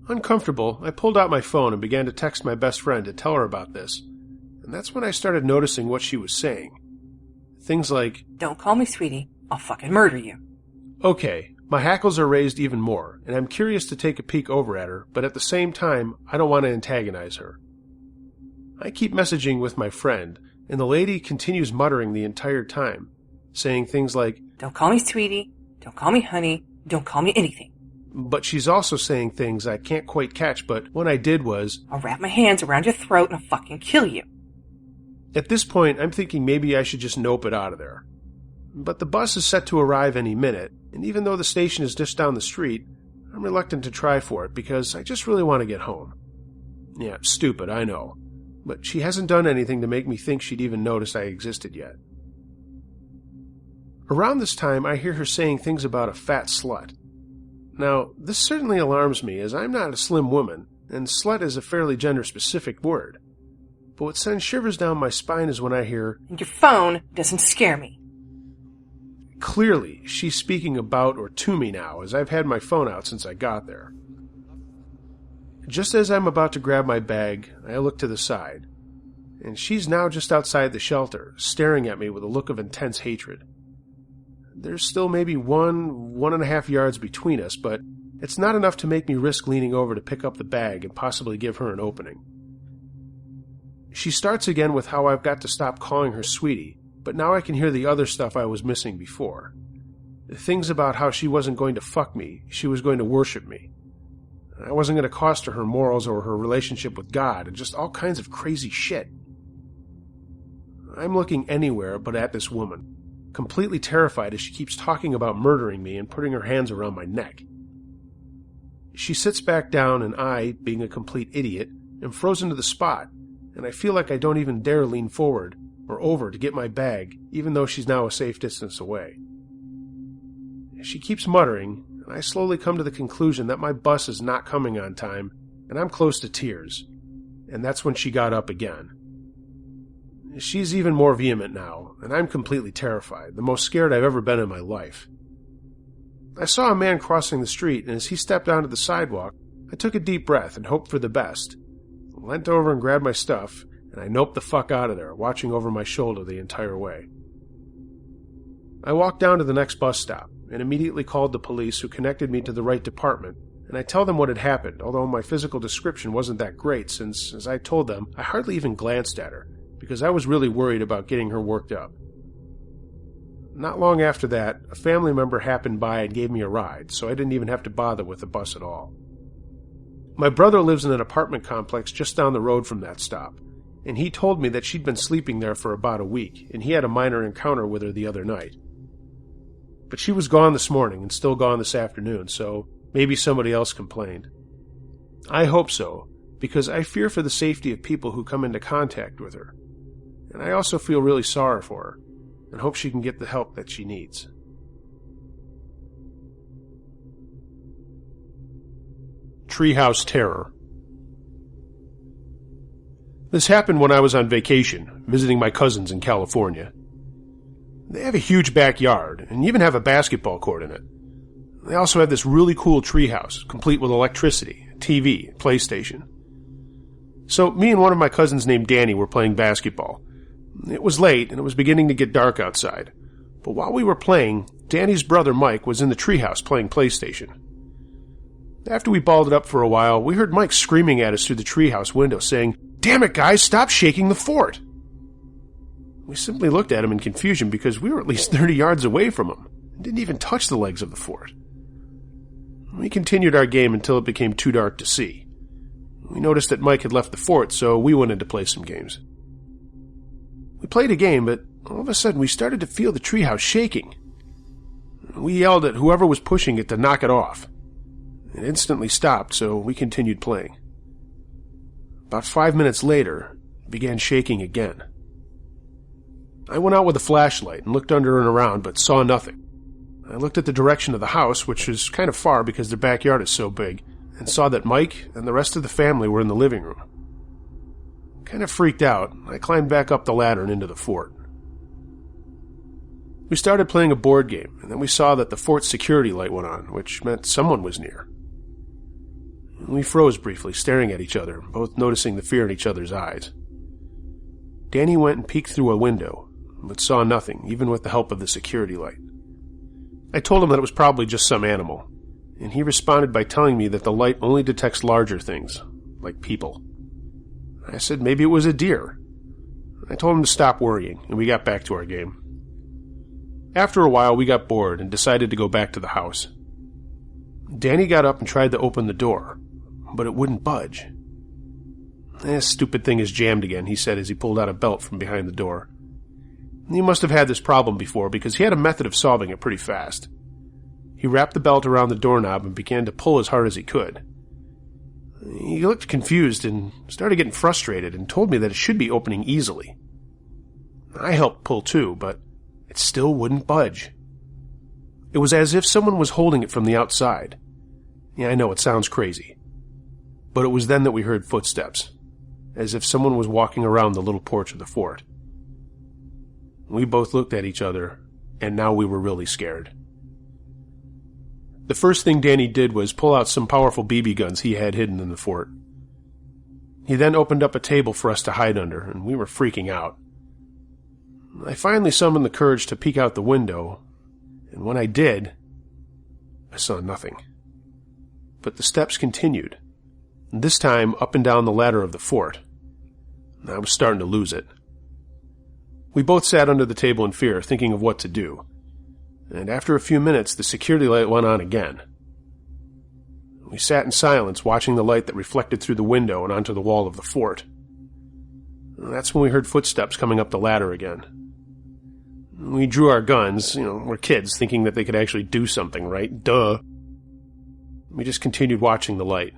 Uncomfortable, I pulled out my phone and began to text my best friend to tell her about this, and that's when I started noticing what she was saying. Things like, "Don't call me sweetie, I'll fucking murder you." Okay, my hackles are raised even more, and I'm curious to take a peek over at her, but at the same time, I don't want to antagonize her. I keep messaging with my friend, and the lady continues muttering the entire time, saying things like, "Don't call me sweetie, don't call me honey, don't call me anything." But she's also saying things I can't quite catch, but what I did was, "I'll wrap my hands around your throat and I'll fucking kill you." At this point, I'm thinking maybe I should just nope it out of there. But the bus is set to arrive any minute, and even though the station is just down the street, I'm reluctant to try for it because I just really want to get home. Yeah, stupid, I know. But she hasn't done anything to make me think she'd even noticed I existed yet. Around this time, I hear her saying things about a fat slut. Now, this certainly alarms me, as I'm not a slim woman, and slut is a fairly gender-specific word. But what sends shivers down my spine is when I hear, "And your phone doesn't scare me." Clearly, she's speaking about or to me now, as I've had my phone out since I got there. Just as I'm about to grab my bag, I look to the side, and she's now just outside the shelter, staring at me with a look of intense hatred. There's still maybe 1.5 yards between us, but it's not enough to make me risk leaning over to pick up the bag and possibly give her an opening. She starts again with how I've got to stop calling her sweetie, but now I can hear the other stuff I was missing before. Things about how she wasn't going to fuck me, she was going to worship me. I wasn't going to cost her morals or her relationship with God, and just all kinds of crazy shit. I'm looking anywhere but at this woman, completely terrified as she keeps talking about murdering me and putting her hands around my neck. She sits back down, and I, being a complete idiot, am frozen to the spot, and I feel like I don't even dare lean forward or over to get my bag, even though she's now a safe distance away. She keeps muttering, and I slowly come to the conclusion that my bus is not coming on time, and I'm close to tears, and that's when she got up again. She's even more vehement now, and I'm completely terrified, the most scared I've ever been in my life. I saw a man crossing the street, and as he stepped onto the sidewalk, I took a deep breath and hoped for the best. I leant over and grabbed my stuff, and I noped the fuck out of there, watching over my shoulder the entire way. I walked down to the next bus stop, and immediately called the police, who connected me to the right department, and I tell them what had happened, although my physical description wasn't that great since, as I told them, I hardly even glanced at her, because I was really worried about getting her worked up. Not long after that, a family member happened by and gave me a ride, so I didn't even have to bother with the bus at all. My brother lives in an apartment complex just down the road from that stop, and he told me that she'd been sleeping there for about a week, and he had a minor encounter with her the other night. But she was gone this morning and still gone this afternoon, so maybe somebody else complained. I hope so, because I fear for the safety of people who come into contact with her. And I also feel really sorry for her, and hope she can get the help that she needs. Treehouse Terror. This happened when I was on vacation, visiting my cousins in California. They have a huge backyard, and even have a basketball court in it. They also have this really cool treehouse, complete with electricity, TV, PlayStation. So me and one of my cousins named Danny were playing basketball. It was late, and it was beginning to get dark outside. But while we were playing, Danny's brother Mike was in the treehouse playing PlayStation. After we balled it up for a while, we heard Mike screaming at us through the treehouse window, saying, "Damn it, guys, stop shaking the fort!" We simply looked at him in confusion because we were at least 30 yards away from him and didn't even touch the legs of the fort. We continued our game until it became too dark to see. We noticed that Mike had left the fort, so we went in to play some games. We played a game, but all of a sudden we started to feel the treehouse shaking. We yelled at whoever was pushing it to knock it off. It instantly stopped, so we continued playing. About 5 minutes later, it began shaking again. I went out with a flashlight and looked under and around, but saw nothing. I looked at the direction of the house, which was kind of far because their backyard is so big, and saw that Mike and the rest of the family were in the living room. Kind of freaked out, I climbed back up the ladder and into the fort. We started playing a board game, and then we saw that the fort's security light went on, which meant someone was near. We froze briefly, staring at each other, both noticing the fear in each other's eyes. Danny went and peeked through a window, but saw nothing, even with the help of the security light. I told him that it was probably just some animal, and he responded by telling me that the light only detects larger things, like people. I said maybe it was a deer. I told him to stop worrying, and we got back to our game. After a while, we got bored and decided to go back to the house. Danny got up and tried to open the door, but it wouldn't budge. "This stupid thing is jammed again," he said as he pulled out a belt from behind the door. He must have had this problem before because he had a method of solving it pretty fast. He wrapped the belt around the doorknob and began to pull as hard as he could. He looked confused and started getting frustrated and told me that it should be opening easily. I helped pull too, but it still wouldn't budge. It was as if someone was holding it from the outside. Yeah, I know it sounds crazy. But it was then that we heard footsteps, as if someone was walking around the little porch of the fort. We both looked at each other, and now we were really scared. The first thing Danny did was pull out some powerful BB guns he had hidden in the fort. He then opened up a table for us to hide under, and we were freaking out. I finally summoned the courage to peek out the window, and when I did, I saw nothing. But the steps continued, and this time up and down the ladder of the fort. I was starting to lose it. We both sat under the table in fear, thinking of what to do. And after a few minutes, the security light went on again. We sat in silence, watching the light that reflected through the window and onto the wall of the fort. That's when we heard footsteps coming up the ladder again. We drew our guns, we're kids, thinking that they could actually do something, right? Duh. We just continued watching the light.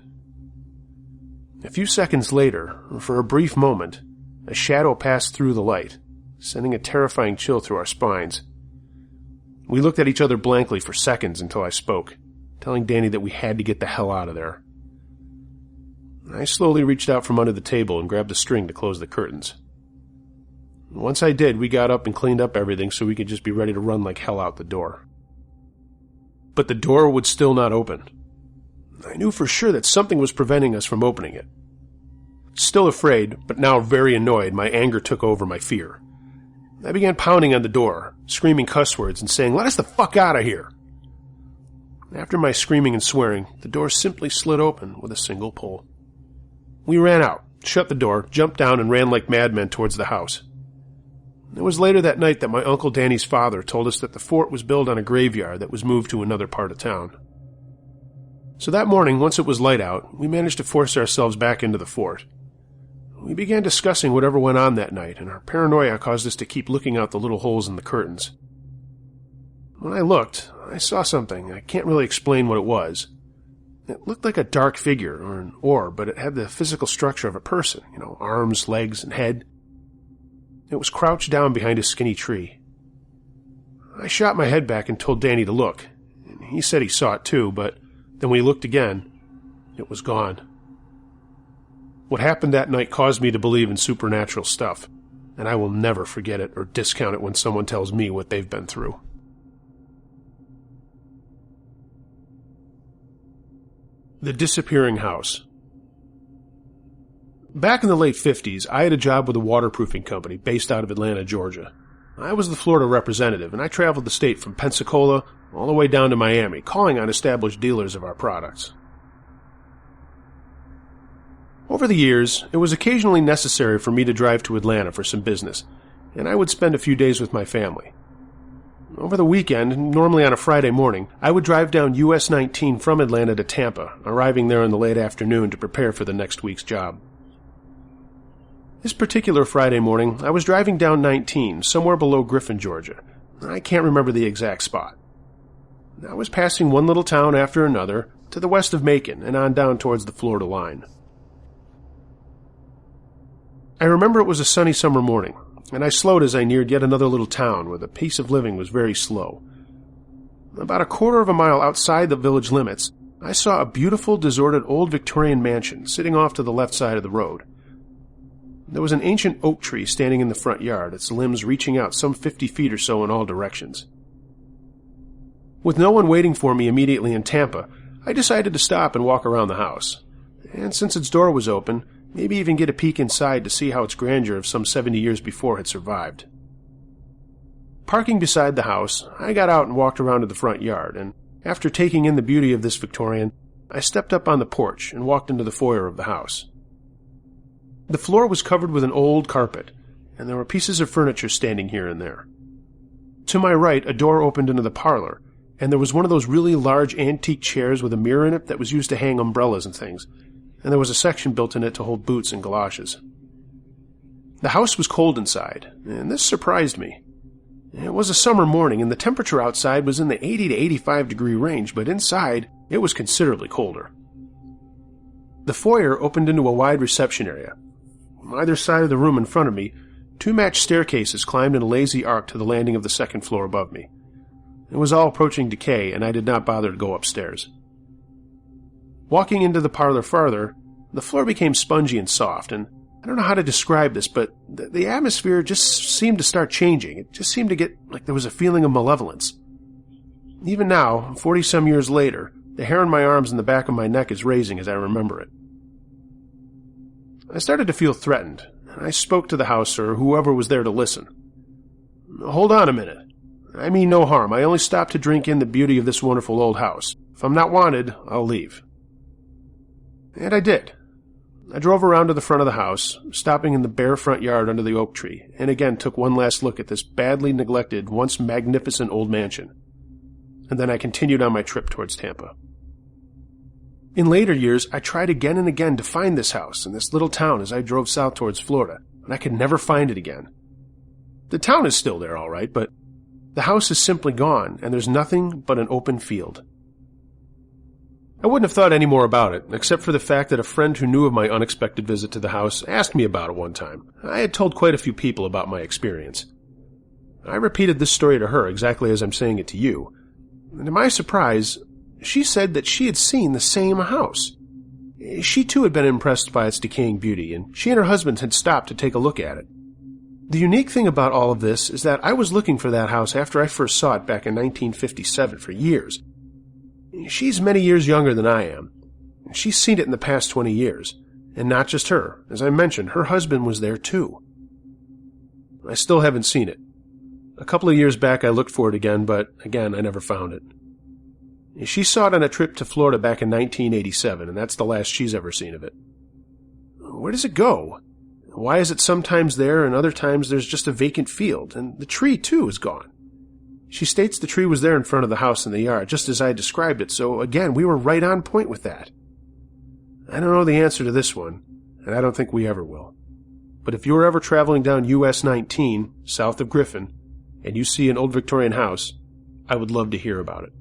A few seconds later, for a brief moment, a shadow passed through the light, sending a terrifying chill through our spines. We looked at each other blankly for seconds until I spoke, telling Danny that we had to get the hell out of there. I slowly reached out from under the table and grabbed a string to close the curtains. Once I did, we got up and cleaned up everything so we could just be ready to run like hell out the door. But the door would still not open. I knew for sure that something was preventing us from opening it. Still afraid, but now very annoyed, my anger took over my fear. I began pounding on the door, screaming cuss words and saying, "Let us the fuck out of here!" After my screaming and swearing, the door simply slid open with a single pull. We ran out, shut the door, jumped down, and ran like madmen towards the house. It was later that night that my Uncle Danny's father told us that the fort was built on a graveyard that was moved to another part of town. So that morning, once it was light out, we managed to force ourselves back into the fort. We began discussing whatever went on that night, and our paranoia caused us to keep looking out the little holes in the curtains. When I looked, I saw something. I can't really explain what it was. It looked like a dark figure or an orb, but it had the physical structure of a person, arms, legs, and head. It was crouched down behind a skinny tree. I shot my head back and told Danny to look. He said he saw it too, but then when he looked again, it was gone. What happened that night caused me to believe in supernatural stuff, and I will never forget it or discount it when someone tells me what they've been through. The Disappearing House. Back in the late 50s, I had a job with a waterproofing company based out of Atlanta, Georgia. I was the Florida representative, and I traveled the state from Pensacola all the way down to Miami, calling on established dealers of our products. Over the years, it was occasionally necessary for me to drive to Atlanta for some business, and I would spend a few days with my family. Over the weekend, normally on a Friday morning, I would drive down US 19 from Atlanta to Tampa, arriving there in the late afternoon to prepare for the next week's job. This particular Friday morning, I was driving down 19, somewhere below Griffin, Georgia. I can't remember the exact spot. I was passing one little town after another to the west of Macon and on down towards the Florida line. I remember it was a sunny summer morning, and I slowed as I neared yet another little town where the pace of living was very slow. About a quarter of a mile outside the village limits, I saw a beautiful, deserted old Victorian mansion sitting off to the left side of the road. There was an ancient oak tree standing in the front yard, its limbs reaching out some 50 feet or so in all directions. With no one waiting for me immediately in Tampa, I decided to stop and walk around the house. And since its door was open, maybe even get a peek inside to see how its grandeur of some 70 years before had survived. Parking beside the house, I got out and walked around to the front yard, and after taking in the beauty of this Victorian, I stepped up on the porch and walked into the foyer of the house. The floor was covered with an old carpet, and there were pieces of furniture standing here and there. To my right, a door opened into the parlor, and there was one of those really large antique chairs with a mirror in it that was used to hang umbrellas and things, and there was a section built in it to hold boots and galoshes. The house was cold inside, and this surprised me. It was a summer morning, and the temperature outside was in the 80 to 85 degree range, but inside it was considerably colder. The foyer opened into a wide reception area. On either side of the room in front of me, two matched staircases climbed in a lazy arc to the landing of the second floor above me. It was all approaching decay, and I did not bother to go upstairs. Walking into the parlor farther, the floor became spongy and soft, and I don't know how to describe this, but the atmosphere just seemed to start changing. It just seemed to get like there was a feeling of malevolence. Even now, 40-some years later, the hair on my arms and the back of my neck is raising as I remember it. I started to feel threatened, and I spoke to the house or whoever was there to listen. "Hold on a minute. I mean no harm. I only stopped to drink in the beauty of this wonderful old house. If I'm not wanted, I'll leave." And I did. I drove around to the front of the house, stopping in the bare front yard under the oak tree, and again took one last look at this badly neglected, once magnificent old mansion. And then I continued on my trip towards Tampa. In later years, I tried again and again to find this house in this little town as I drove south towards Florida, and I could never find it again. The town is still there, all right, but the house is simply gone, and there's nothing but an open field. I wouldn't have thought any more about it, except for the fact that a friend who knew of my unexpected visit to the house asked me about it one time. I had told quite a few people about my experience. I repeated this story to her exactly as I'm saying it to you, and to my surprise, she said that she had seen the same house. She too had been impressed by its decaying beauty, and she and her husband had stopped to take a look at it. The unique thing about all of this is that I was looking for that house after I first saw it back in 1957 for years. She's many years younger than I am. She's seen it in the past 20 years. And not just her. As I mentioned, her husband was there too. I still haven't seen it. A couple of years back I looked for it again, but again I never found it. She saw it on a trip to Florida back in 1987, and that's the last she's ever seen of it. Where does it go? Why is it sometimes there and other times there's just a vacant field? And the tree too is gone. She states the tree was there in front of the house in the yard, just as I described it, so again, we were right on point with that. I don't know the answer to this one, and I don't think we ever will. But if you're ever traveling down US 19, south of Griffin, and you see an old Victorian house, I would love to hear about it.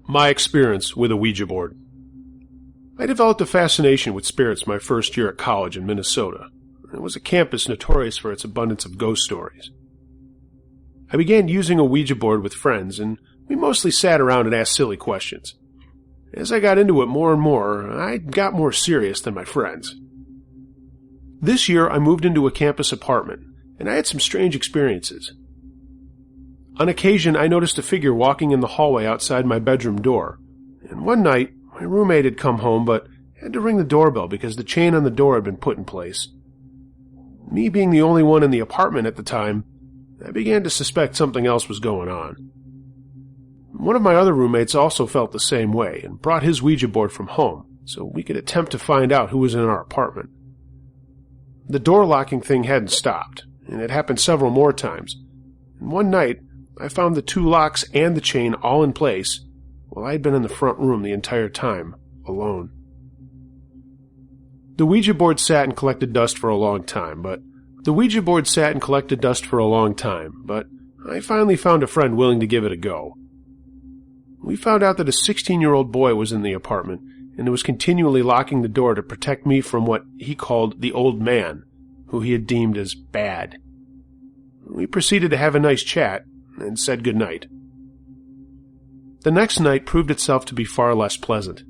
My experience with a Ouija board. I developed a fascination with spirits my first year at college in Minnesota. It was a campus notorious for its abundance of ghost stories. I began using a Ouija board with friends, and we mostly sat around and asked silly questions. As I got into it more and more, I got more serious than my friends. This year, I moved into a campus apartment, and I had some strange experiences. On occasion, I noticed a figure walking in the hallway outside my bedroom door, and one night, my roommate had come home but had to ring the doorbell because the chain on the door had been put in place. Me being the only one in the apartment at the time, I began to suspect something else was going on. One of my other roommates also felt the same way and brought his Ouija board from home so we could attempt to find out who was in our apartment. The door locking thing hadn't stopped, and it happened several more times, and one night I found the 2 locks and the chain all in place while I had been in the front room the entire time, alone. The Ouija board sat and collected dust for a long time, but I finally found a friend willing to give it a go. We found out that a 16-year-old boy was in the apartment and was continually locking the door to protect me from what he called the old man, who he had deemed as bad. We proceeded to have a nice chat and said goodnight. The next night proved itself to be far less pleasant.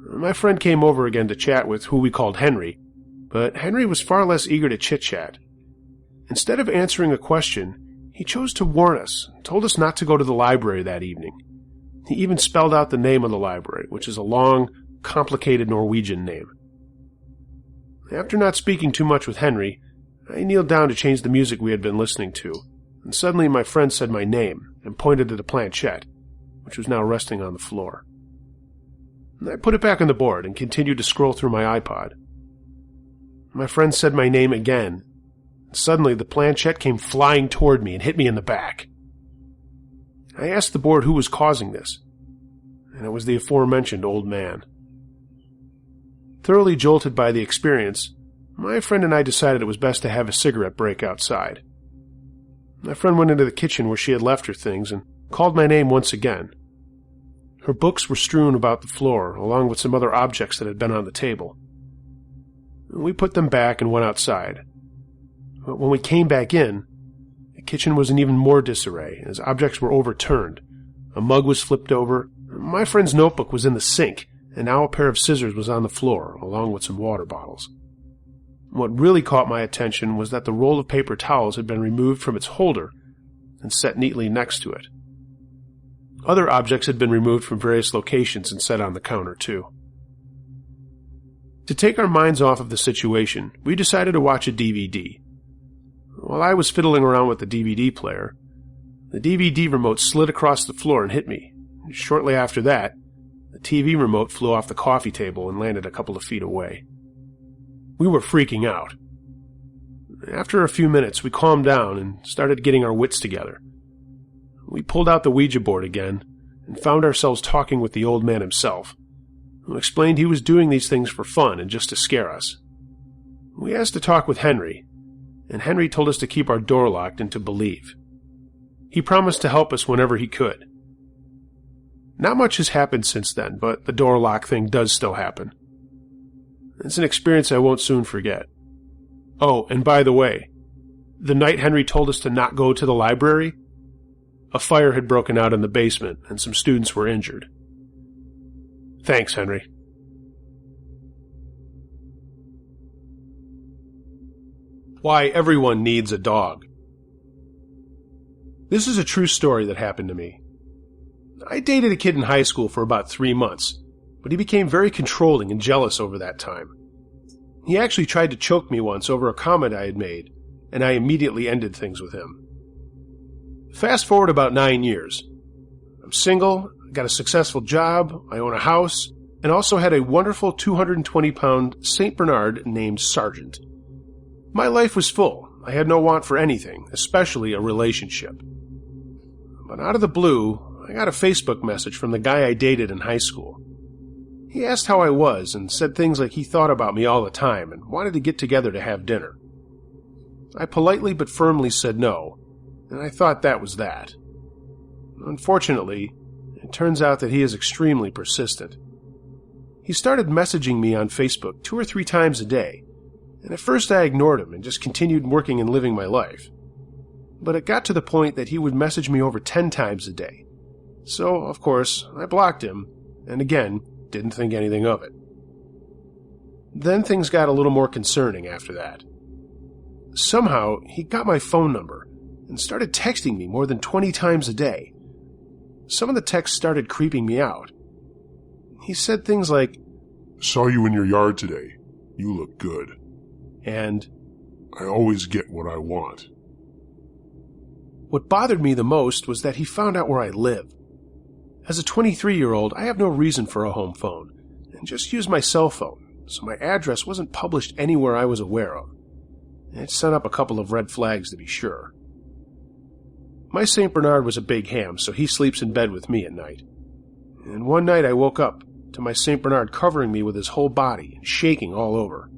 My friend came over again to chat with who we called Henry, but Henry was far less eager to chit-chat. Instead of answering a question, he chose to warn us and told us not to go to the library that evening. He even spelled out the name of the library, which is a long, complicated Norwegian name. After not speaking too much with Henry, I kneeled down to change the music we had been listening to, and suddenly my friend said my name and pointed to the planchette, which was now resting on the floor. I put it back on the board and continued to scroll through my iPod. My friend said my name again, and suddenly the planchette came flying toward me and hit me in the back. I asked the board who was causing this, and it was the aforementioned old man. Thoroughly jolted by the experience, my friend and I decided it was best to have a cigarette break outside. My friend went into the kitchen where she had left her things and called my name once again. Her books were strewn about the floor, along with some other objects that had been on the table. We put them back and went outside. But when we came back in, the kitchen was in even more disarray, as objects were overturned. A mug was flipped over, my friend's notebook was in the sink, and now a pair of scissors was on the floor, along with some water bottles. What really caught my attention was that the roll of paper towels had been removed from its holder and set neatly next to it. Other objects had been removed from various locations and set on the counter, too. To take our minds off of the situation, we decided to watch a DVD. While I was fiddling around with the DVD player, the DVD remote slid across the floor and hit me. Shortly after that, the TV remote flew off the coffee table and landed a couple of feet away. We were freaking out. After a few minutes, we calmed down and started getting our wits together. We pulled out the Ouija board again and found ourselves talking with the old man himself, who explained he was doing these things for fun and just to scare us. We asked to talk with Henry, and Henry told us to keep our door locked and to believe. He promised to help us whenever he could. Not much has happened since then, but the door lock thing does still happen. It's an experience I won't soon forget. Oh, and by the way, the night Henry told us to not go to the library, a fire had broken out in the basement and some students were injured. Thanks, Henry. Why everyone needs a dog. This is a true story that happened to me. I dated a kid in high school for about 3 months, but he became very controlling and jealous over that time. He actually tried to choke me once over a comment I had made, and I immediately ended things with him. Fast forward about 9 years. I'm single, got a successful job, I own a house, and also had a wonderful 220-pound St. Bernard named Sergeant. My life was full. I had no want for anything, especially a relationship. But out of the blue, I got a Facebook message from the guy I dated in high school. He asked how I was and said things like he thought about me all the time and wanted to get together to have dinner. I politely but firmly said no, and I thought that was that. Unfortunately, it turns out that he is extremely persistent. He started messaging me on Facebook 2 or 3 times a day, and at first I ignored him and just continued working and living my life. But it got to the point that he would message me over 10 times a day. So, of course, I blocked him, and again, didn't think anything of it. Then things got a little more concerning after that. Somehow, he got my phone number and started texting me more than 20 times a day. Some of the texts started creeping me out. He said things like, "Saw you in your yard today. You look good." And, "I always get what I want." what bothered me the most was that he found out where I live. As a 23-year-old, I have no reason for a home phone, and just used my cell phone, so my address wasn't published anywhere I was aware of. It sent up a couple of red flags to be sure. My St. Bernard was a big ham, so he sleeps in bed with me at night. And one night I woke up to my St. Bernard covering me with his whole body and shaking all over.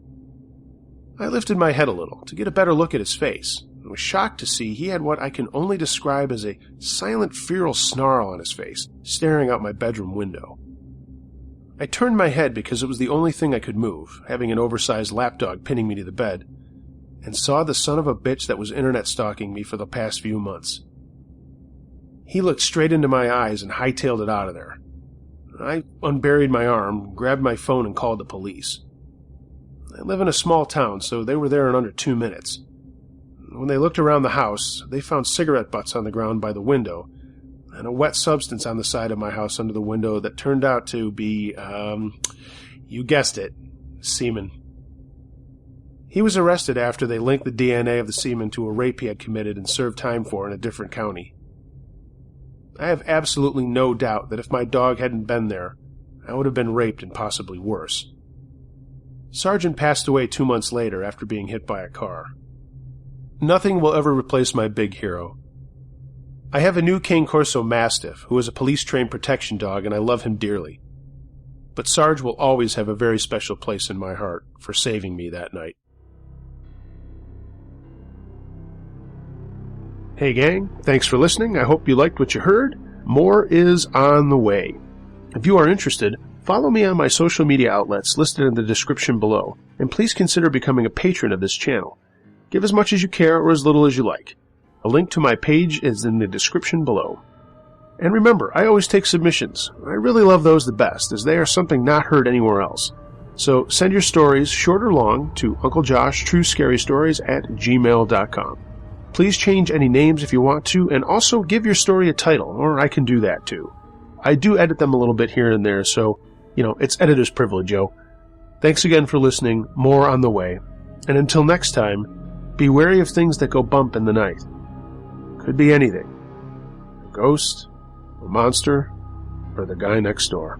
I lifted my head a little to get a better look at his face, and was shocked to see he had what I can only describe as a silent feral snarl on his face, staring out my bedroom window. I turned my head because it was the only thing I could move, having an oversized lapdog pinning me to the bed, and saw the son of a bitch that was internet stalking me for the past few months. He looked straight into my eyes and hightailed it out of there. I unburied my arm, grabbed my phone, and called the police. I live in a small town, so they were there in under 2 minutes. When they looked around the house, they found cigarette butts on the ground by the window, and a wet substance on the side of my house under the window that turned out to be, you guessed it, semen. He was arrested after they linked the DNA of the semen to a rape he had committed and served time for in a different county. I have absolutely no doubt that if my dog hadn't been there, I would have been raped and possibly worse. Sergeant passed away 2 months later after being hit by a car. Nothing will ever replace my big hero. I have a new Cane Corso Mastiff, who is a police-trained protection dog, and I love him dearly. But Sarge will always have a very special place in my heart for saving me that night. Hey gang, thanks for listening. I hope you liked what you heard. More is on the way. If you are interested, follow me on my social media outlets listed in the description below, and please consider becoming a patron of this channel. Give as much as you care or as little as you like. A link to my page is in the description below. And remember, I always take submissions. I really love those the best, as they are something not heard anywhere else. So send your stories, short or long, to unclejoshtruescarystories@gmail.com. Please change any names if you want to, and also give your story a title, or I can do that too. I do edit them a little bit here and there, so, it's editor's privilege, yo. Thanks again for listening. More on the way. And until next time, be wary of things that go bump in the night. Could be anything. A ghost, a monster, or the guy next door.